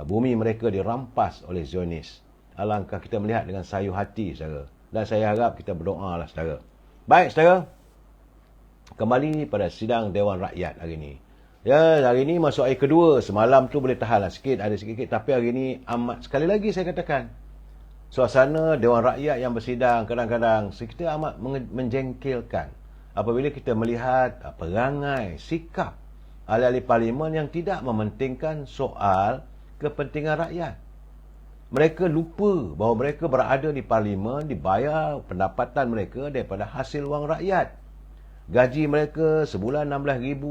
bumi mereka dirampas oleh Zionis. Alangkah kita melihat dengan sayu hati, saudara. Dan saya harap kita berdoalah, saudara. Baik, saudara. Kembali pada sidang Dewan Rakyat hari ini. Ya, hari ini masuk hari kedua. Semalam tu boleh tahanlah sikit, ada sikit-sikit. Tapi hari ini amat, sekali lagi saya katakan, suasana Dewan Rakyat yang bersidang kadang-kadang kita amat menjengkelkan. Apabila kita melihat perangai, sikap ahli-ahli parlimen yang tidak mementingkan soal kepentingan rakyat. Mereka lupa bahawa mereka berada di parlimen, dibayar pendapatan mereka daripada hasil wang rakyat. Gaji mereka sebulan RM16,000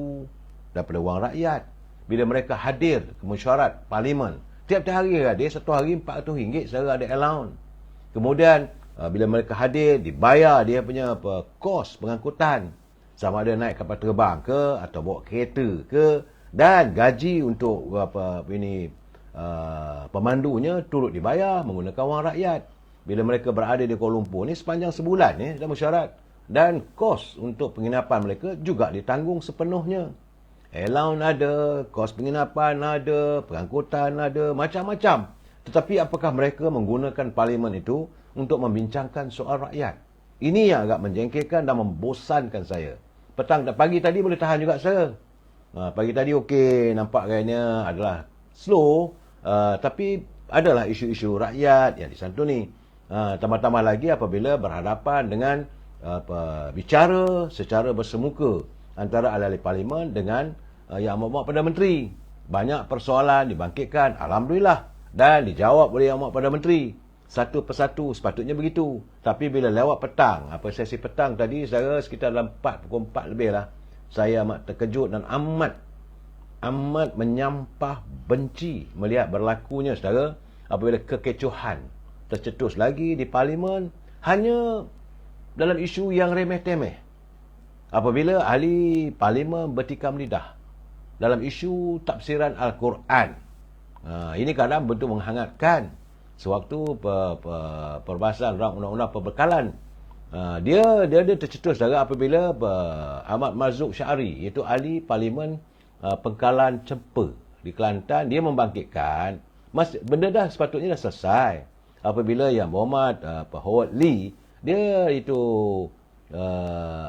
daripada wang rakyat. Bila mereka hadir ke mesyuarat parlimen, tiap-tiap hari hadir, satu hari RM400 saudara ada allowance. Kemudian bila mereka hadir, dibayar dia punya kos pengangkutan. Sama ada naik kapal terbang ke atau bawa kereta ke, dan gaji untuk pemandunya turut dibayar menggunakan wang rakyat. Bila mereka berada di Kuala Lumpur ni sepanjang sebulan dah mesyuarat, dan kos untuk penginapan mereka juga ditanggung sepenuhnya. Allowance ada, kos penginapan ada, pengangkutan ada, macam-macam. Tetapi apakah mereka menggunakan parlimen itu untuk membincangkan soal rakyat? Ini yang agak menjengkelkan dan membosankan saya. petang dan pagi tadi boleh tahan juga saya. Pagi tadi okey, nampak gayanya adalah slow, tapi adalah isu-isu rakyat yang disantuni. Tambah-tambah lagi apabila berhadapan dengan bicara secara bersemuka antara ahli-ahli parlimen dengan Yang Amat Perdana Menteri. Banyak persoalan dibangkitkan, alhamdulillah, dan dijawab oleh Yang Amat Perdana Menteri satu persatu, sepatutnya begitu. Tapi bila lewat petang, sesi petang tadi, saya sekitar dalam pukul 4 lebih lah, saya amat terkejut dan amat menyampah benci melihat berlakunya, saudara, apabila kekecohan tercetus lagi di parlimen hanya dalam isu yang remeh-temeh. Apabila ahli parlimen bertikam lidah dalam isu tafsiran Al-Quran, ini kadang betul menghangatkan. Sewaktu perbahasan rang undang-undang perbekalan, dia tercetus, saudara, apabila Ahmad Marzuk Syari, iaitu ahli parlimen Pengkalan Cempa di Kelantan, dia membangkitkan benda dah sepatutnya dah selesai. Apabila Yang Berhormat Howard Lee, dia itu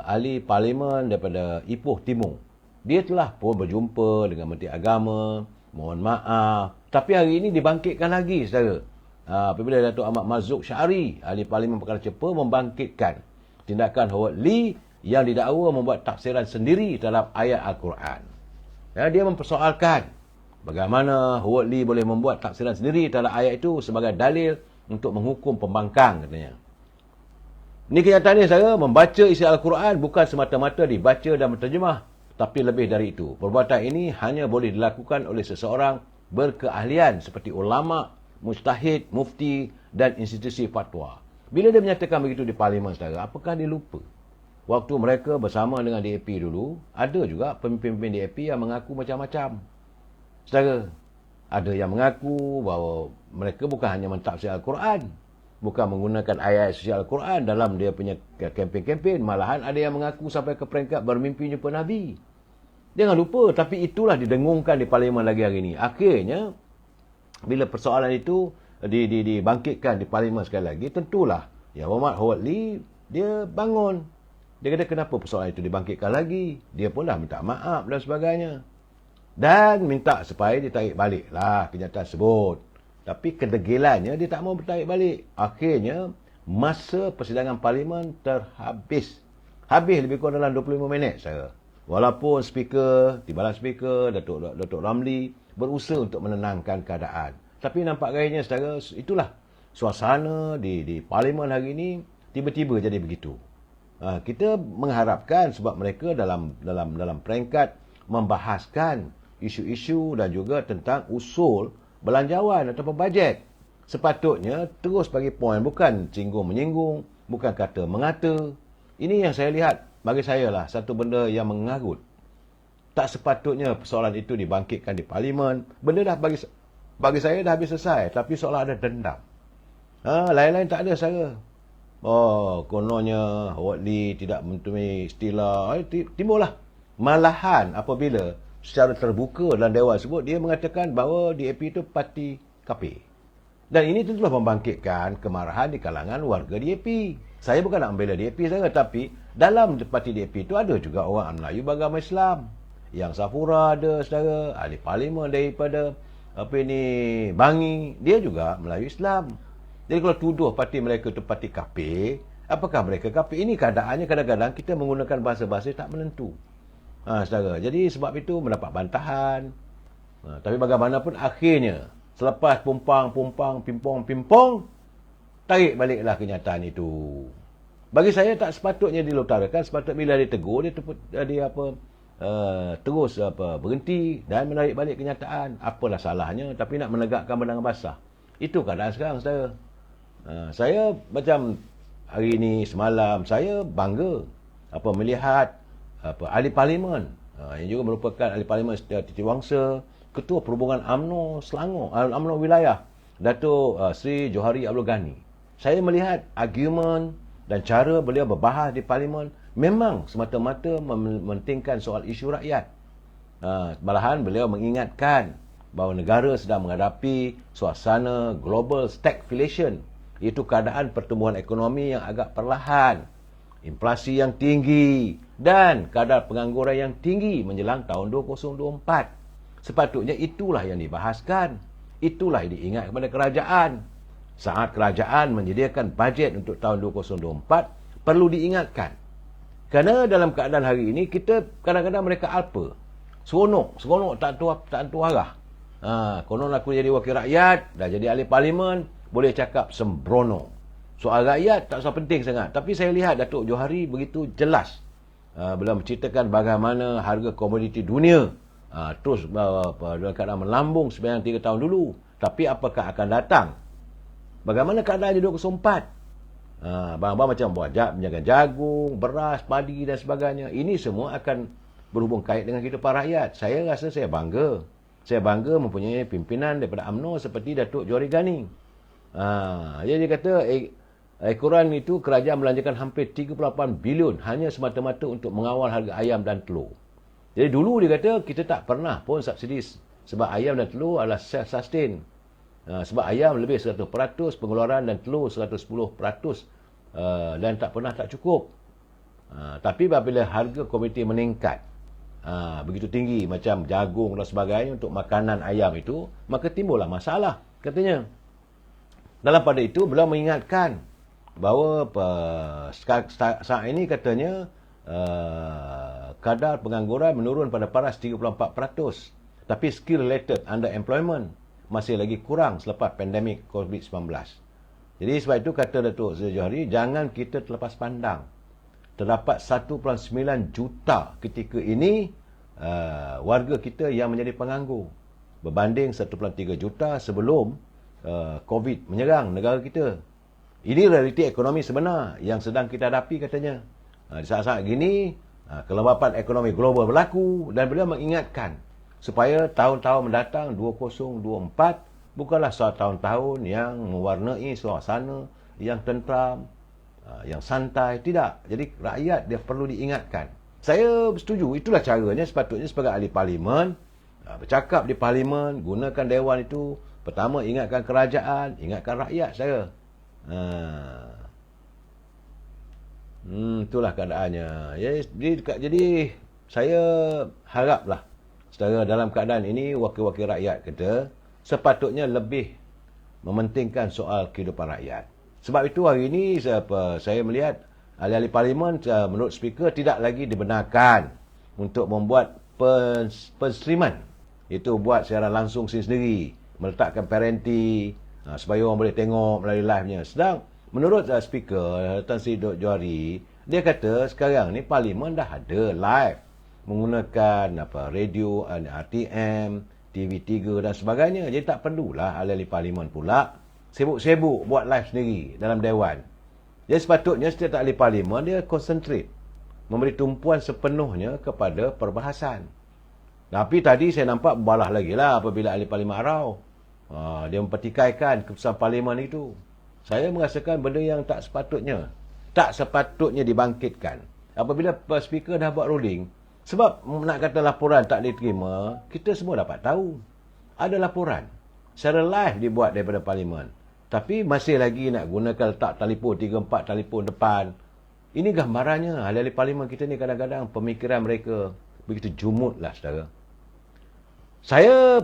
ahli parlimen daripada Ipoh Timur, dia telah pun berjumpa dengan Menteri Agama, mohon maaf, tapi hari ini dibangkitkan lagi, saudara. Apabila Datuk Ahmad Marzuk Syari, ahli parlimen Pengkalan Cempa, membangkitkan tindakan Howard Lee yang didakwa membuat tafsiran sendiri terhadap ayat Al-Quran. Dia mempersoalkan bagaimana Howard Lee boleh membuat tafsiran sendiri terhadap ayat itu sebagai dalil untuk menghukum pembangkang, katanya. Ini kenyataannya, saya membaca isi Al-Quran bukan semata-mata dibaca dan berterjemah, tapi lebih dari itu. Perbuatan ini hanya boleh dilakukan oleh seseorang berkeahlian seperti ulama, mujtahid, mufti dan institusi fatwa. Bila dia menyatakan begitu di parlimen, saudara, apakah dia lupa waktu mereka bersama dengan DAP dulu, ada juga pemimpin-pemimpin DAP yang mengaku macam-macam, saudara. Ada yang mengaku bahawa mereka bukan hanya mentafsir Al-Quran, bukan menggunakan ayat suci Al-Quran dalam dia punya kempen-kempen, malahan ada yang mengaku sampai ke peringkat bermimpi jumpa Nabi. Jangan lupa, tapi itulah didengungkan di parlimen lagi hari ini. Akhirnya, bila persoalan itu dibangkitkan di parlimen sekali lagi, tentulah Yang Berhormat Howard Lee, dia bangun. Dia kata, kenapa persoalan itu dibangkitkan lagi? Dia pun dah minta maaf dan sebagainya. Dan minta supaya ditarik balik lah kenyataan tersebut. Tapi kedegilannya dia tak mau bertarik balik. Akhirnya, masa persidangan parlimen terhabis. Habis lebih kurang dalam 25 minit, saya. Walaupun timbalan speaker, Datuk Ramli berusaha untuk menenangkan keadaan. Tapi nampak gayanya, saudara, itulah suasana di parlimen hari ini tiba-tiba jadi begitu. Kita mengharapkan sebab mereka dalam peringkat membahaskan isu-isu dan juga tentang usul belanjawan ataupun bajet. Sepatutnya terus bagi poin, bukan singgung-menyinggung, bukan kata mengata. Ini yang saya lihat, bagi saya lah, satu benda yang mengarut. Tak sepatutnya persoalan itu dibangkitkan di parlimen. Benda dah bagi saya dah habis selesai, tapi seolah ada dendam. Lain-lain tak ada, saya. Kononnya Howard Lee tidak mempunyai istilah. Timbullah. Malahan apabila secara terbuka dalam dewan tersebut, dia mengatakan bahawa DAP itu parti KP. Dan ini tentulah membangkitkan kemarahan di kalangan warga DAP. Saya bukan nak membela DAP, saya, tapi dalam parti DAP itu ada juga orang Melayu beragama Islam. Yang Safura ada, saudara, ahli parlimen daripada Bangi, dia juga Melayu Islam. Jadi kalau tuduh parti mereka itu parti KP, apakah mereka KP? Ini keadaannya kadang-kadang kita menggunakan bahasa-bahasa tak menentu. Saudara. Jadi sebab itu mendapat bantahan. Tapi bagaimanapun akhirnya, selepas pimpong, tarik baliklah kenyataan itu. Bagi saya tak sepatutnya dilutarakan, sepatutnya bila ditegur, dia terus berhenti dan menarik balik kenyataan. Apalah salahnya, tapi nak menegakkan benang basah. Itu keadaan sekarang, saudara. Saya macam hari ini, semalam, saya bangga melihat ahli parlimen yang juga merupakan ahli parlimen Titi Wangsa, Ketua Perhubungan UMNO Selangor, UMNO Wilayah, Datuk Sri Johari Abdul Ghani. Saya melihat argumen dan cara beliau berbahas di parlimen memang semata-mata mementingkan soal isu rakyat. Malahan beliau mengingatkan bahawa negara sedang menghadapi suasana global stagflation, iaitu keadaan pertumbuhan ekonomi yang agak perlahan. inflasi yang tinggi dan kadar pengangguran yang tinggi menjelang tahun 2024. Sepatutnya itulah yang dibahaskan. Itulah yang diingat kepada kerajaan. Saat kerajaan menyediakan bajet untuk tahun 2024, perlu diingatkan. Kerana dalam keadaan hari ini, kita kadang-kadang mereka alpa. Seronok tak tentu arah. Konon aku jadi wakil rakyat, dah jadi ahli parlimen, boleh cakap sembrono. Soal rakyat tak usah penting sangat. Tapi saya lihat Datuk Johari begitu jelas. Bila menceritakan bagaimana harga komoditi dunia terus dalam keadaan melambung sepanjang 3 tahun dulu. Tapi apakah akan datang? Bagaimana keadaan di 2024? Barang-barang macam menjaga jagung, beras, padi dan sebagainya. Ini semua akan berhubung kait dengan kehidupan rakyat. Saya rasa saya bangga. Saya bangga mempunyai pimpinan daripada UMNO seperti Datuk Johari Gani. Dia kata ekoran itu kerajaan belanjakan hampir 38 bilion hanya semata-mata untuk mengawal harga ayam dan telur. Jadi dulu dia kata kita tak pernah pun subsidi sebab ayam dan telur adalah self-sustain. Sebab ayam lebih 100%, pengeluaran dan telur 110%, dan tak pernah tak cukup. Tapi apabila harga komoditi meningkat begitu tinggi macam jagung dan sebagainya untuk makanan ayam itu, maka timbullah masalah katanya. Dalam pada itu beliau mengingatkan bahawa saat ini katanya kadar pengangguran menurun pada paras 34%, tapi skill related underemployment masih lagi kurang selepas pandemik COVID-19. Jadi sebab itu kata Datuk Seri Johari, jangan kita terlepas pandang. Terdapat 1.9 juta ketika ini warga kita yang menjadi penganggur berbanding 1.3 juta sebelum COVID menyerang negara kita. Ini realiti ekonomi sebenar yang sedang kita hadapi katanya. Di saat-saat gini, kelembapan ekonomi global berlaku dan beliau mengingatkan supaya tahun-tahun mendatang 2024 bukanlah suatu tahun-tahun yang mewarnai suasana yang tenteram, yang santai. Tidak. Jadi rakyat dia perlu diingatkan. Saya setuju, itulah caranya sepatutnya sebagai ahli parlimen, bercakap di parlimen, gunakan dewan itu. Pertama, ingatkan kerajaan, ingatkan rakyat saya. Itulah keadaannya. Jadi saya haraplah secara dalam keadaan ini wakil-wakil rakyat kita sepatutnya lebih mementingkan soal kehidupan rakyat. Sebab itu hari ini saya melihat ahli-ahli parlimen menurut speaker tidak lagi dibenarkan untuk membuat penstreaman. Itu buat siaran langsung sendiri, meletakkan parenti supaya orang boleh tengok melalui live-nya. Sedang menurut speaker Tan Sri Dr. Johari, dia kata sekarang ni parlimen dah ada live menggunakan radio, RTM, TV3 dan sebagainya. Jadi tak perlulah ahli-ahli parlimen pula sibuk-sibuk buat live sendiri dalam dewan. Jadi sepatutnya setiap ahli parlimen dia konsentrate, memberi tumpuan sepenuhnya kepada perbahasan. Tapi tadi saya nampak berbalah lagi lah apabila ahli parlimen Arau dia mempertikaikan keputusan parlimen itu. Saya merasakan benda yang tak sepatutnya dibangkitkan. Apabila speaker dah buat ruling, sebab nak kata laporan tak diterima, kita semua dapat tahu. Ada laporan secara live dibuat daripada parlimen. Tapi masih lagi nak gunakan letak telefon 3-4 telefon depan. Ini gambarannya ahli-ahli parlimen kita ni kadang-kadang pemikiran mereka begitu jumut lah saudara. Saya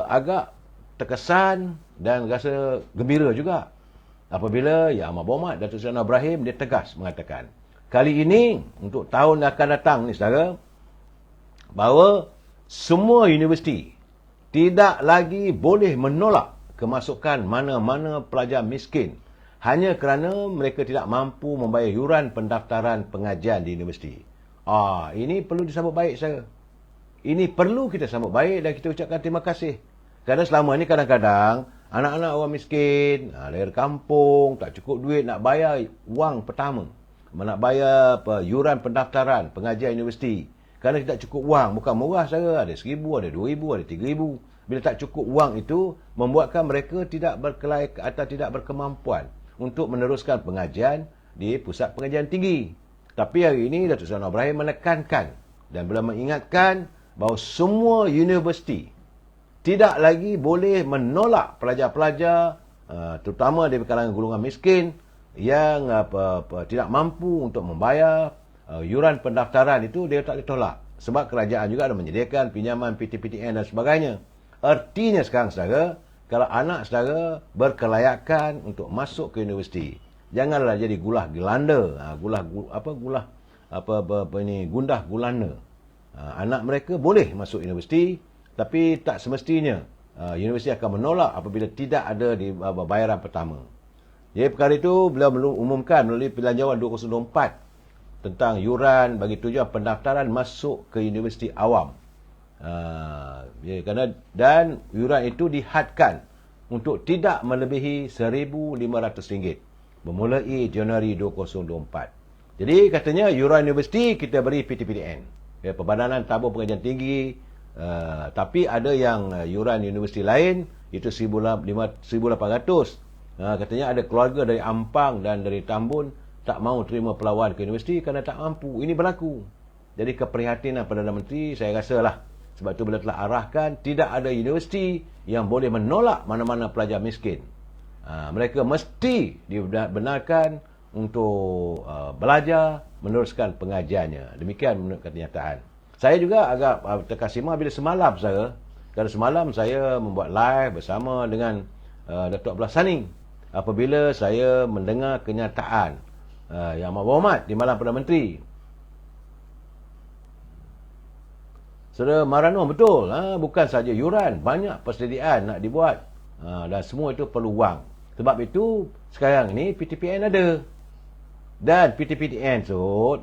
agak terkesan dan rasa gembira juga apabila Yang Amat Berhormat Datuk Seri Anwar Ibrahim dia tegas mengatakan kali ini untuk tahun yang akan datang ni saudara, bahawa semua universiti tidak lagi boleh menolak kemasukan mana-mana pelajar miskin hanya kerana mereka tidak mampu membayar yuran pendaftaran pengajian di universiti. Ini perlu disambut baik saudara. Ini perlu kita sambut baik dan kita ucapkan terima kasih. Kerana selama ni kadang-kadang anak-anak orang miskin, lahir kampung, tak cukup duit nak bayar wang pertama. Nak bayar yuran pendaftaran pengajian universiti. Kerana tidak cukup wang, bukan murah saudara, ada RM1,000, ada RM2,000, ada RM3,000. Bila tak cukup wang itu, membuatkan mereka tidak berkelayak atau tidak berkemampuan untuk meneruskan pengajian di pusat pengajian tinggi. Tapi hari ini Datuk Seri Anwar Ibrahim menekankan dan beliau mengingatkan bahawa semua universiti tidak lagi boleh menolak pelajar-pelajar terutama dari kalangan golongan miskin yang tidak mampu untuk membayar yuran pendaftaran itu, dia tak ditolak. Sebab kerajaan juga ada menyediakan pinjaman PTPTN dan sebagainya. Artinya sekarang saudara, kalau anak saudara berkelayakan untuk masuk ke universiti, janganlah jadi gundah gulana. Anak mereka boleh masuk universiti, tapi tak semestinya universiti akan menolak apabila tidak ada di bayaran pertama. Jadi perkara itu beliau umumkan melalui Pilihan Jawapan 2024 tentang yuran bagi tujuan pendaftaran masuk ke universiti awam. Dan yuran itu dihadkan untuk tidak melebihi RM1,500 bermulai Januari 2024. Jadi katanya yuran universiti kita beri PTPTN, Perbadanan Tabung Pengajian Tinggi. Tapi ada yang yuran universiti lain itu RM1,800. Katanya ada keluarga dari Ampang dan dari Tambun tak mahu terima pelawan ke universiti kerana tak mampu. Ini berlaku. Jadi keprihatinan Perdana Menteri, saya rasalah, sebab itu beliau telah arahkan tidak ada universiti yang boleh menolak mana-mana pelajar miskin. Mereka mesti dibenarkan untuk belajar, meneruskan pengajiannya. Demikian menurut kenyataan. Saya juga agak terkesima bila semalam kerana semalam saya membuat live bersama dengan Datuk Abdullah Sani. Apabila saya mendengar kenyataan Yang Amat Berhormat di Malam Perdana Menteri, Saudara Marano betul, bukan saja yuran, banyak persediaan nak dibuat, dan semua itu perlu wang. Sebab itu sekarang ni PTPN ada. Dan PTPTN tu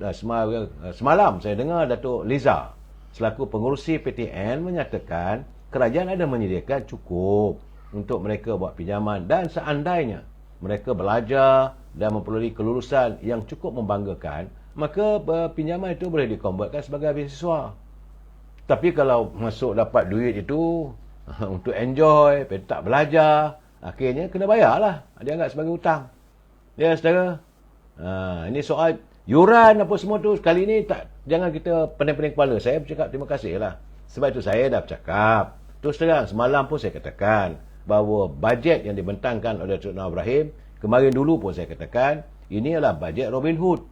semalam saya dengar Datuk Liza selaku pengurusi PTN menyatakan kerajaan ada menyediakan cukup untuk mereka buat pinjaman, dan seandainya mereka belajar dan memperoleh kelulusan yang cukup membanggakan, maka pinjaman itu boleh dikonvertkan sebagai beasiswa. Tapi kalau masuk dapat duit itu untuk enjoy, tak belajar, akhirnya kena bayarlah, dia anggap sebagai hutang. Ya saudara, ini soal yuran apa semua tu sekali ni jangan kita pening-pening kepala. Saya bercakap terima kasih lah. Sebab itu saya dah bercakap terus terang, semalam pun saya katakan bahawa bajet yang dibentangkan oleh Datuk Anwar Ibrahim, kemarin dulu pun saya katakan, ini adalah bajet Robin Hood.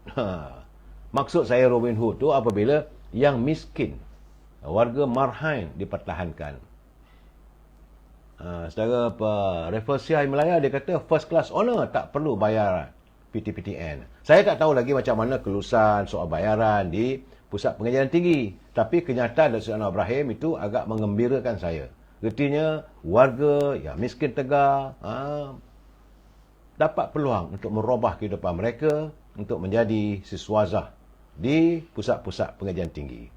Maksud saya Robin Hood tu apabila yang miskin, warga marhain dipertahankan. Saudara Rafflesia Himalaya, dia kata first class owner tak perlu bayar PTPTN. Saya tak tahu lagi macam mana kelulusan soal bayaran di Pusat Pengajian Tinggi. Tapi kenyataan Datuk Anwar Ibrahim itu agak mengembirakan saya. Artinya warga yang miskin tegar dapat peluang untuk merubah kehidupan mereka untuk menjadi siswazah di pusat-pusat pengajian tinggi.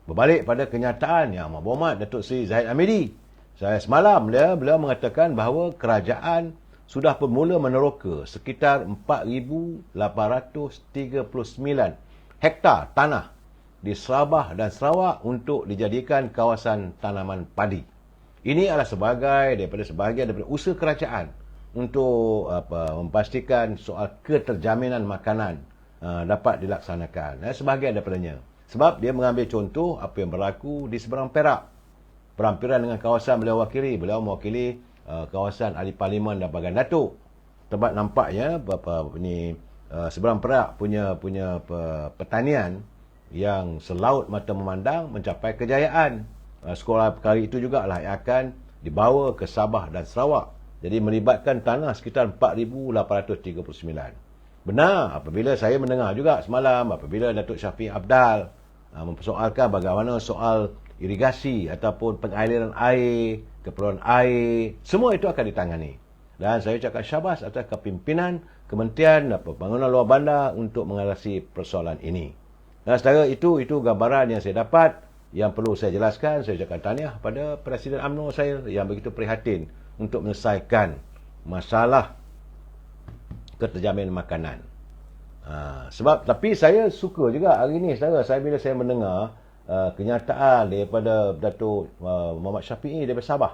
Berbalik pada kenyataan Yang Amat Berhormat Datuk Seri Zahid Hamidi, saya semalam beliau mengatakan bahawa kerajaan sudah bermula meneroka sekitar 4,839 hektar tanah di Sabah dan Sarawak untuk dijadikan kawasan tanaman padi. Ini adalah sebahagian daripada usaha kerajaan untuk memastikan soal keterjaminan makanan dapat dilaksanakan. Sebahagian daripadanya. Sebab dia mengambil contoh apa yang berlaku di seberang Perak. Perampiran dengan kawasan beliau mewakili kawasan Ahli Parlimen dan Bagan Datuk. Tempat nampaknya seberang Perak punya pertanian yang selaut mata memandang mencapai kejayaan. Sekolah perkara itu juga lah yang akan dibawa ke Sabah dan Sarawak. Jadi melibatkan tanah sekitar 4,839. Benar apabila saya mendengar juga semalam apabila Datuk Syafiq Abdal mempersoalkan bagaimana soal irigasi ataupun pengaliran air, keperluan air, semua itu akan ditangani. Dan saya ucapkan syabas atas kepimpinan Kementerian Pembangunan Luar Bandar untuk mengatasi persoalan ini. Dan saudara, itu gambaran yang saya dapat. Yang perlu saya jelaskan, saya ucapkan tahniah pada Presiden UMNO saya yang begitu prihatin untuk menyelesaikan masalah keterjaminan makanan. Tapi saya suka juga hari ini, saudara, bila saya mendengar kenyataan daripada Datuk Muhammad Syafiq daripada Sabah.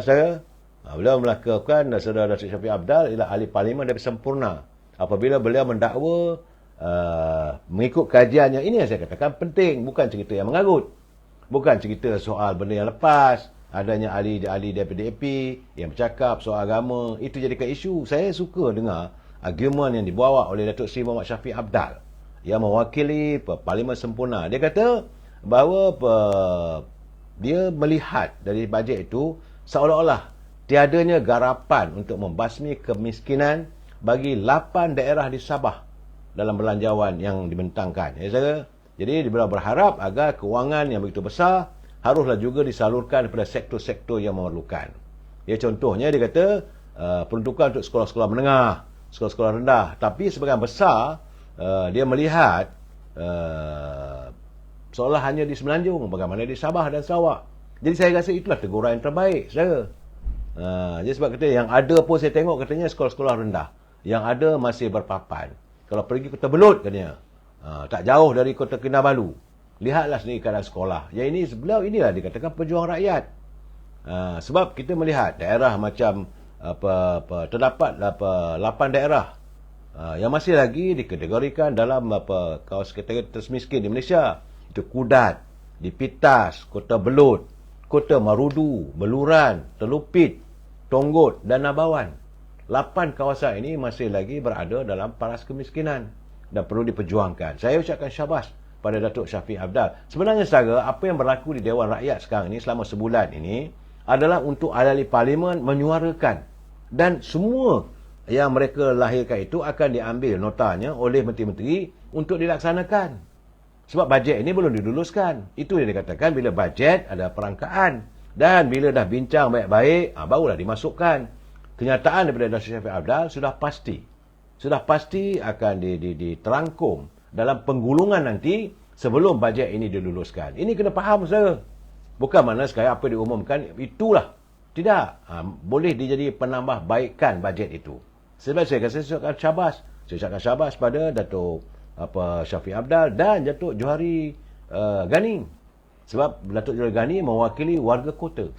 Saudara, beliau melakukan, saudara Datuk Syafiq Abdal ialah ahli parlimen daripada Sempurna. Apabila beliau mendakwa mengikut kajiannya, ini yang saya katakan penting, bukan cerita yang mengarut. Bukan cerita soal benda yang lepas, adanya ahli daripada DAP yang bercakap soal agama, itu jadikan isu. Saya suka dengar argument yang dibawa oleh Datuk Seri Muhammad Shafie Apdal yang mewakili Parlimen Sempurna. Dia kata bahawa dia melihat dari bajet itu seolah-olah tiadanya garapan untuk membasmi kemiskinan bagi 8 daerah di Sabah dalam belanjawan yang dibentangkan. Jadi dia berharap agar kewangan yang begitu besar haruslah juga disalurkan kepada sektor-sektor yang memerlukan. Contohnya dia kata peruntukan untuk sekolah-sekolah menengah, sekolah-sekolah rendah. Tapi sebagian besar dia melihat seolah hanya di Semenanjung, bagaimana di Sabah dan Sarawak. Jadi saya rasa itulah teguran yang terbaik, saudara. Jadi sebab kata yang ada pun saya tengok katanya sekolah-sekolah rendah. Yang ada masih berpapan. Kalau pergi Kota Belud katanya, tak jauh dari Kota Kinabalu. Lihatlah sendiri keadaan sekolah. Yang ini beliau inilah dikatakan pejuang rakyat. Sebab kita melihat daerah macam terdapat 8 daerah yang masih lagi dikategorikan dalam kawasan kategori termiskin di Malaysia. Itu Kudat, di Pitas, Kota Belud, Kota Marudu, Beluran, Telupit, Tonggot dan Nabawan. 8 kawasan ini masih lagi berada dalam paras kemiskinan dan perlu diperjuangkan. Saya ucapkan syabas pada Datuk Shafie Apdal. Sebenarnya saudara, apa yang berlaku di Dewan Rakyat sekarang ini selama sebulan ini adalah untuk ahli parlimen menyuarakan, dan semua yang mereka lahirkan itu akan diambil notanya oleh menteri-menteri untuk dilaksanakan. Sebab bajet ini belum diluluskan. Itu yang dikatakan bila bajet ada perangkaan, dan bila dah bincang baik-baik barulah dimasukkan. Kenyataan daripada Datuk Shafie Apdal sudah pasti akan diterangkum dalam penggulungan nanti sebelum bajet ini diluluskan. Ini kena faham, saudara. Bukan mana sekarang apa diumumkan itulah. Tidak. Boleh dijadi penambahbaikan bajet itu. Sebab saya rasa saya ucapkan syabas pada Datuk Shafie Apdal dan Datuk Johari Gani. Sebab Datuk Johari Gani mewakili warga kota.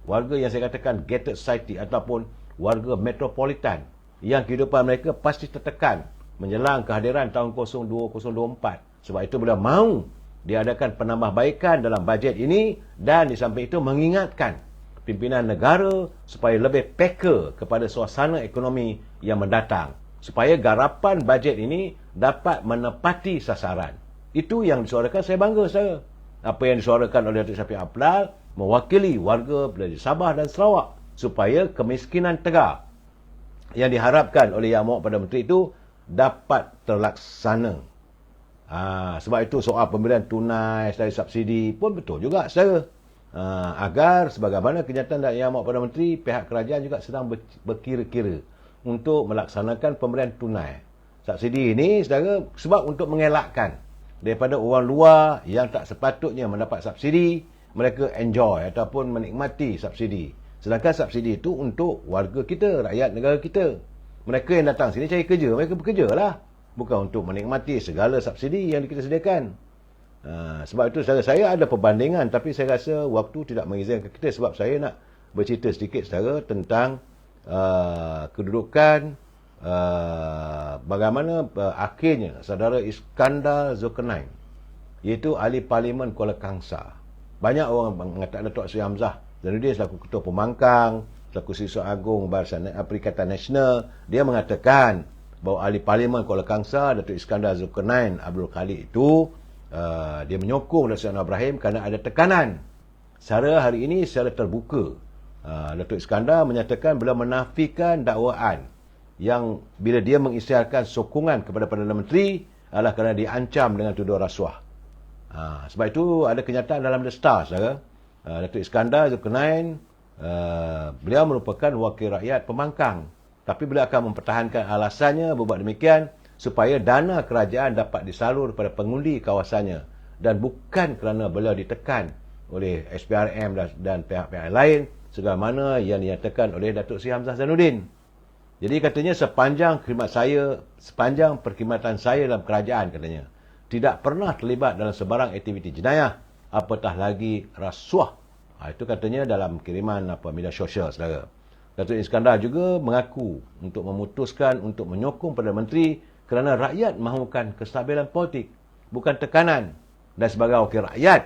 Warga yang saya katakan gated society ataupun warga metropolitan yang kehidupan mereka pasti tertekan menjelang kehadiran tahun 02-024. Sebab itu beliau mahu diadakan penambahbaikan dalam bajet ini, dan di samping itu mengingatkan pimpinan negara supaya lebih peka kepada suasana ekonomi yang mendatang, supaya garapan bajet ini dapat menepati sasaran. Itu yang disuarakan. Saya bangga, saya. Apa yang disuarakan oleh Datuk Shafie Apdal mewakili warga dari Sabah dan Sarawak, supaya kemiskinan tegar yang diharapkan oleh Yang Amat Perdana Menteri itu dapat terlaksana. Sebab itu soal pemberian tunai dari subsidi pun betul juga, saudara. Agar sebagaimana kenyataan dari Yang Amat Perdana Menteri, pihak kerajaan juga sedang berkira-kira untuk melaksanakan pemberian tunai subsidi ini, saudara, sebab untuk mengelakkan daripada orang luar yang tak sepatutnya mendapat subsidi, mereka enjoy ataupun menikmati subsidi. Sedangkan subsidi itu untuk warga kita, rakyat negara kita. Mereka yang datang sini cari kerja, mereka bekerja lah. Bukan untuk menikmati segala subsidi yang kita sediakan. Sebab itu saya ada perbandingan, tapi saya rasa waktu tidak mengizinkan kita, sebab saya nak bercerita sedikit saudara tentang kedudukan bagaimana akhirnya saudara Iskandar Zulkarnain, iaitu ahli parlimen Kuala Kangsar. Banyak orang mengatakan Datuk Seri Hamzah Zainuddin selaku Ketua Pembangkang, selaku Siswa Agung Barisan Perikatan Nasional, dia mengatakan bahawa ahli parlimen Kuala Kangsar, Datuk Iskandar Zulkarnain Abdul Khalid itu, dia menyokong Datuk Seri Anwar Ibrahim kerana ada tekanan. Hari ini secara terbuka, Datuk Iskandar menyatakan beliau menafikan dakwaan yang bila dia mengisytiharkan sokongan kepada Perdana Menteri adalah kerana diancam dengan tuduhan rasuah. Sebab itu ada kenyataan dalam The Star, saudara. Datuk Iskandar Zulkarnain, beliau merupakan wakil rakyat pembangkang, tapi beliau akan mempertahankan alasannya berbuat demikian supaya dana kerajaan dapat disalur kepada pengundi kawasannya, dan bukan kerana beliau ditekan oleh SPRM dan pihak-pihak lain sebagaimana yang dinyatakan oleh Datuk Seri Hamzah Zainuddin. Jadi katanya sepanjang perkhidmatan saya dalam kerajaan, katanya tidak pernah terlibat dalam sebarang aktiviti jenayah, apatah lagi rasuah. Itu katanya dalam kiriman media sosial, saudara. Datuk Iskandar juga mengaku untuk memutuskan untuk menyokong Perdana Menteri kerana rakyat mahukan kestabilan politik, bukan tekanan. Dan sebagai wakil rakyat,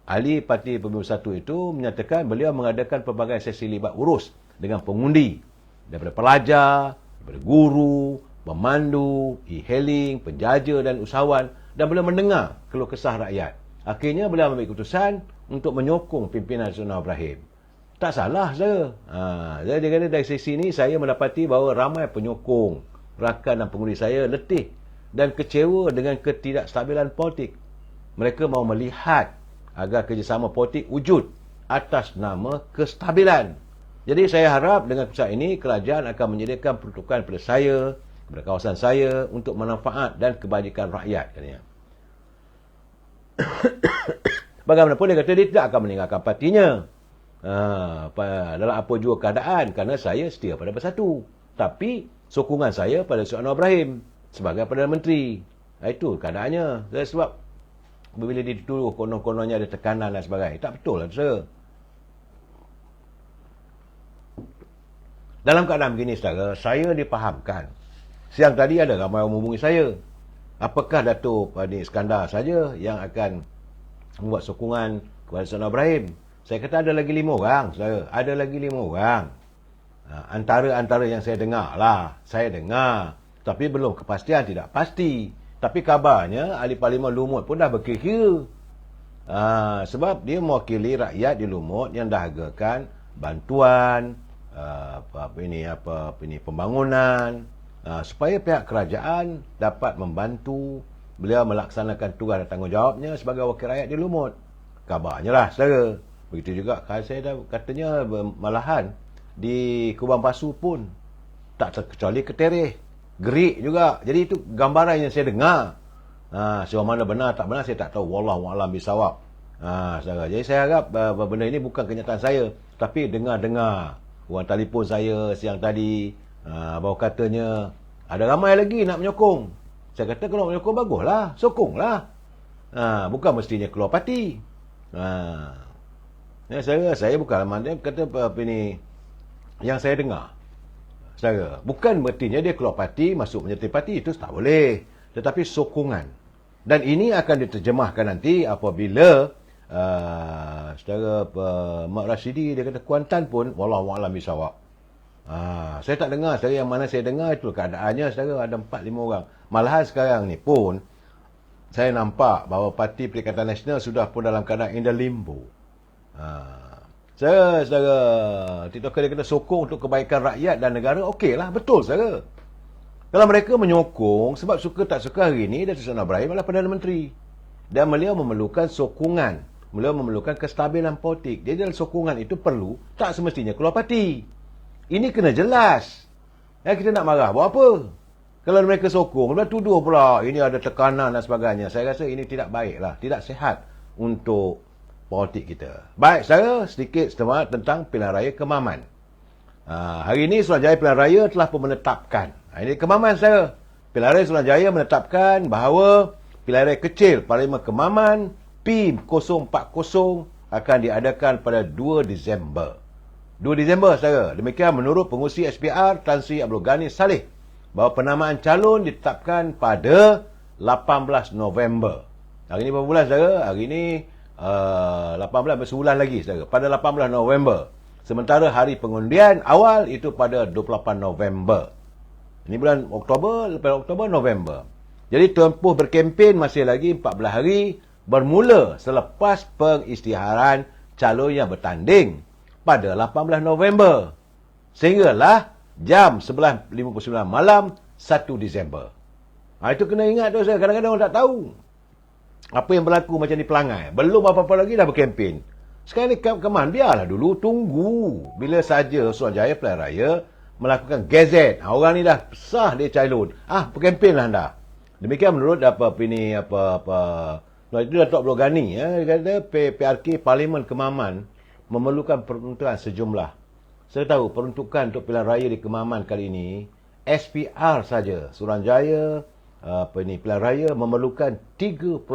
ahli Parti Pemilu Bersatu itu menyatakan beliau mengadakan pelbagai sesi libat urus dengan pengundi daripada pelajar, daripada guru, pemandu, e-hailing, penjaja dan usahawan, dan beliau mendengar keluh kesah rakyat. Akhirnya beliau ambil keputusan untuk menyokong pimpinan Sun Ibrahim. Tak salah saya. Jadi dari sisi ini saya mendapati bahawa ramai penyokong, rakan dan pengundi saya letih dan kecewa dengan ketidakstabilan politik. Mereka mahu melihat agar kerjasama politik wujud atas nama kestabilan. Jadi saya harap dengan keputusan ini kerajaan akan menyediakan peruntukan kepada saya, kepada kawasan saya untuk manfaat dan kebajikan rakyat. Bagaimanapun dia kata dia tidak akan meninggalkan partinya dalam apa jua keadaan, kerana saya setia pada Bersatu. Tapi sokongan saya pada Sun Ibrahim sebagai Perdana Menteri. Itu keadaannya. Sebab bila dituduh konon-kononnya ada tekanan dan sebagainya, tak betul lah saya. Dalam keadaan begini saudara, saya dipahamkan. Siang tadi ada ramai orang menghubungi saya. Apakah Datuk Iskandar saja yang akan membuat sokongan kepada Sun Ibrahim? Saya kata ada lagi 5 orang, saudara. Ada lagi 5 orang. Antara yang saya dengar lah. Saya dengar. Tapi belum kepastian, tidak pasti. Tapi kabarnya ahli Parlimen Lumut pun dah berkira. Sebab dia mewakili rakyat di Lumut yang dahagakan bantuan, pembangunan, supaya pihak kerajaan dapat membantu beliau melaksanakan tugas dan tanggungjawabnya sebagai wakil rakyat di Lumut. Kabarnya lah, saudara. Begitu juga saya dah katanya malahan di Kubang Pasu pun tak terkecuali Ketereh, Gerik juga. Jadi itu gambaran yang saya dengar. Sejauh mana benar tak benar saya tak tahu. Wallahu a'lam bisawab. Saudara. Jadi saya harap benda ini bukan kenyataan saya, tapi dengar-dengar orang telefon saya siang tadi bahawa katanya ada ramai lagi nak menyokong. Saya kata kalau menyokong baguslah, sokonglah. Bukan mestinya keluar parti. Saya bukan mana kata apa ni yang saya dengar. Saudara, bukan berartinya dia keluar parti, masuk menyertai parti, itu tak boleh. Tetapi sokongan. Dan ini akan diterjemahkan nanti apabila saudara Mak Rashidi dia kata Kuantan pun wallahu a'lam bisawab. Saya tak dengar, yang mana saya dengar itu keadaannya saudara ada 4-5 orang. Malahan sekarang ni pun saya nampak bahawa Parti Perikatan Nasional sudah pun dalam keadaan in the limbo. Saudara TikToker dia kata sokong untuk kebaikan rakyat dan negara. Okeylah, betul saudara. Kalau mereka menyokong sebab suka tak suka hari ini Datuk Sun Ibrahim adalah Perdana Menteri. Dan beliau memerlukan sokongan. Beliau memerlukan kestabilan politik. Jadi dalam sokongan itu perlu tak semestinya keluar parti. Ini kena jelas. Kita nak marah buat apa? Kalau mereka sokong, mereka tuduh pula ini ada tekanan dan sebagainya. Saya rasa ini tidak baiklah, tidak sihat untuk politik kita. Baik, saya sedikit setempat tentang pilihan raya Kemaman. Hari ini Suruhanjaya Pilihan Raya telah pun menetapkan. Ini Kemaman saya. Pilihan Raya Suruhanjaya menetapkan bahawa pilihan raya kecil Parlimen Kemaman P040 akan diadakan pada 2 Disember. 2 Disember saya. Demikian menurut pengurusi SPR Tan Sri Abdul Ghani Saleh bahawa penamaan calon ditetapkan pada 18 November. Hari ini berapa bulan saudara? Hari ini 18 bersebulan lagi saudara. Pada 18 November. Sementara hari pengundian awal itu pada 28 November. Ini bulan Oktober, lepas Oktober, November. Jadi tempoh berkempen masih lagi 14 hari bermula selepas pengisytiharan calon yang bertanding pada 18 November. Sehinggalah jam 11.59 malam 1 Disember. Itu kena ingat tu saya. Kadang-kadang orang tak tahu apa yang berlaku macam di Pelangai. Belum apa-apa lagi dah berkempen. Sekarang ni Keman biarlah dulu, tunggu bila saja Suruhanjaya Pilihan Raya melakukan gazet. Orang ni dah sah dia calon. Berkempen lah anda. Demikian menurut itu Datuk Abdul Ghani dia kata PRK Parlimen Kemaman memerlukan peruntukan sejumlah. Saya tahu peruntukan untuk pilihan raya di Kemaman kali ini SPR saja Suruhanjaya pilihan raya memerlukan 3.5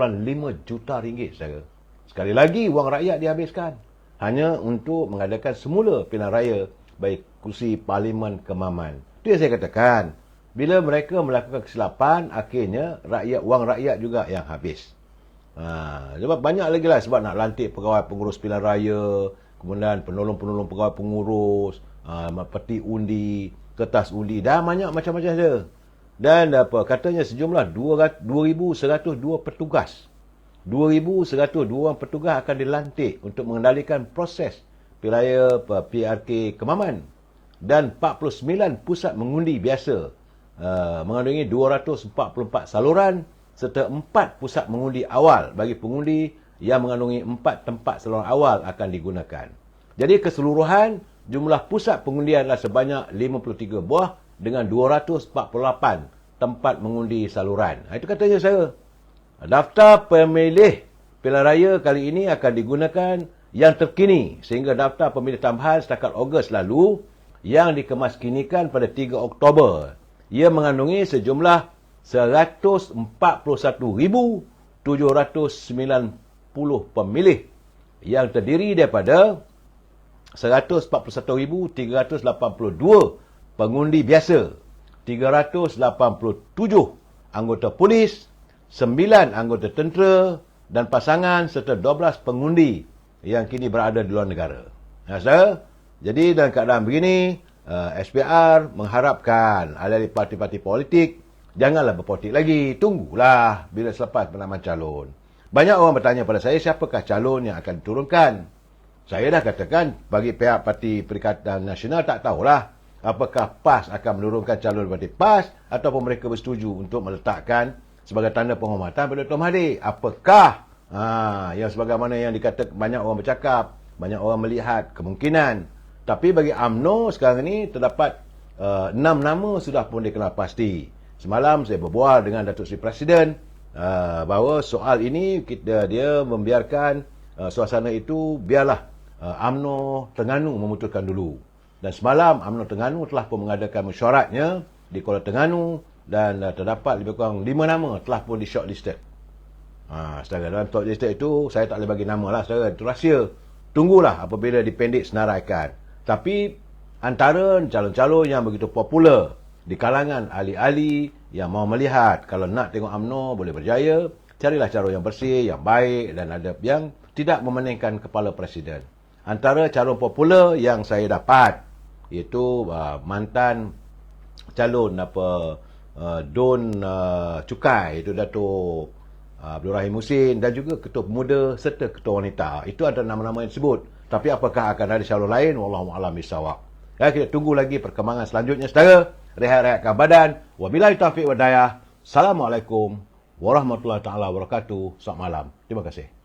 juta ringgit saja. Sekali lagi wang rakyat dihabiskan hanya untuk mengadakan semula pilihan raya bagi kursi Parlimen Kemaman. Itu yang saya katakan. Bila mereka melakukan kesilapan, akhirnya wang rakyat juga yang habis. Sebab banyak lagi lah sebab nak lantik pegawai pengurus pilihan raya, kemudian penolong-penolong pegawai pengurus, peti undi. kertas undi dan banyak macam-macam dia. Dan katanya sejumlah 2,102 petugas. 2,102 orang petugas akan dilantik untuk mengendalikan proses pilihan PRK Kemaman. Dan 49 pusat mengundi biasa. Mengandungi 244 saluran serta 4 pusat mengundi awal bagi pengundi yang mengandungi 4 tempat saluran awal akan digunakan. Jadi keseluruhan jumlah pusat pengundian adalah sebanyak 53 buah dengan 248 tempat mengundi saluran. Itu katanya saya. Daftar pemilih pilihan raya kali ini akan digunakan yang terkini sehingga daftar pemilih tambahan setakat Ogos lalu yang dikemaskinikan pada 3 Oktober. Ia mengandungi sejumlah 141,790 pemilih yang terdiri daripada 141,382 pengundi biasa, 387 anggota polis, 9 anggota tentera dan pasangan serta 12 pengundi yang kini berada di luar negara. Jadi dalam keadaan begini, SPR mengharapkan ahli parti-parti politik janganlah berpolitik lagi, tunggulah bila selepas penetapan calon. Banyak orang bertanya pada saya siapakah calon yang akan diturunkan. Saya dah katakan bagi pihak Parti Perikatan Nasional tak tahulah apakah PAS akan menurunkan calon parti PAS ataupun mereka bersetuju untuk meletakkan sebagai tanda penghormatan pada Dr. Mahathir. Apakah yang sebagaimana yang dikatakan banyak orang bercakap, banyak orang melihat kemungkinan. Tapi bagi UMNO sekarang ini terdapat 6 nama sudah pun dikenal pasti. Semalam saya berbual dengan Datuk Seri Presiden bahawa soal ini dia membiarkan suasana itu biarlah UMNO Terengganu memutuskan dulu. Dan semalam UMNO Terengganu telah pun mengadakan mesyuaratnya di Kuala Terengganu dan terdapat lebih kurang 5 nama telah pun di shortlisted. Secara dalam shortlisted itu saya tak boleh bagi nama lah, secara itu rahsia. Tunggulah apabila dipendek senaraikan. Tapi antara calon-calon yang begitu popular di kalangan ahli-ahli yang mahu melihat kalau nak tengok UMNO boleh berjaya, carilah calon yang bersih, yang baik dan ada yang tidak memeningkan kepala presiden. Antara calon popular yang saya dapat iaitu mantan calon Don Cukai, itu Datuk Abdul Rahim Husin dan juga ketua pemuda serta ketua wanita. Itu ada nama-nama yang disebut. Tapi apakah akan ada calon lain? Wallahu a'lam bissawab. Kita tunggu lagi perkembangan selanjutnya saudara. Rehat-rehatkan badan. Wabillahi taufiq wal hidayah. Assalamualaikum warahmatullahi taala wabarakatuh. Selamat malam. Terima kasih.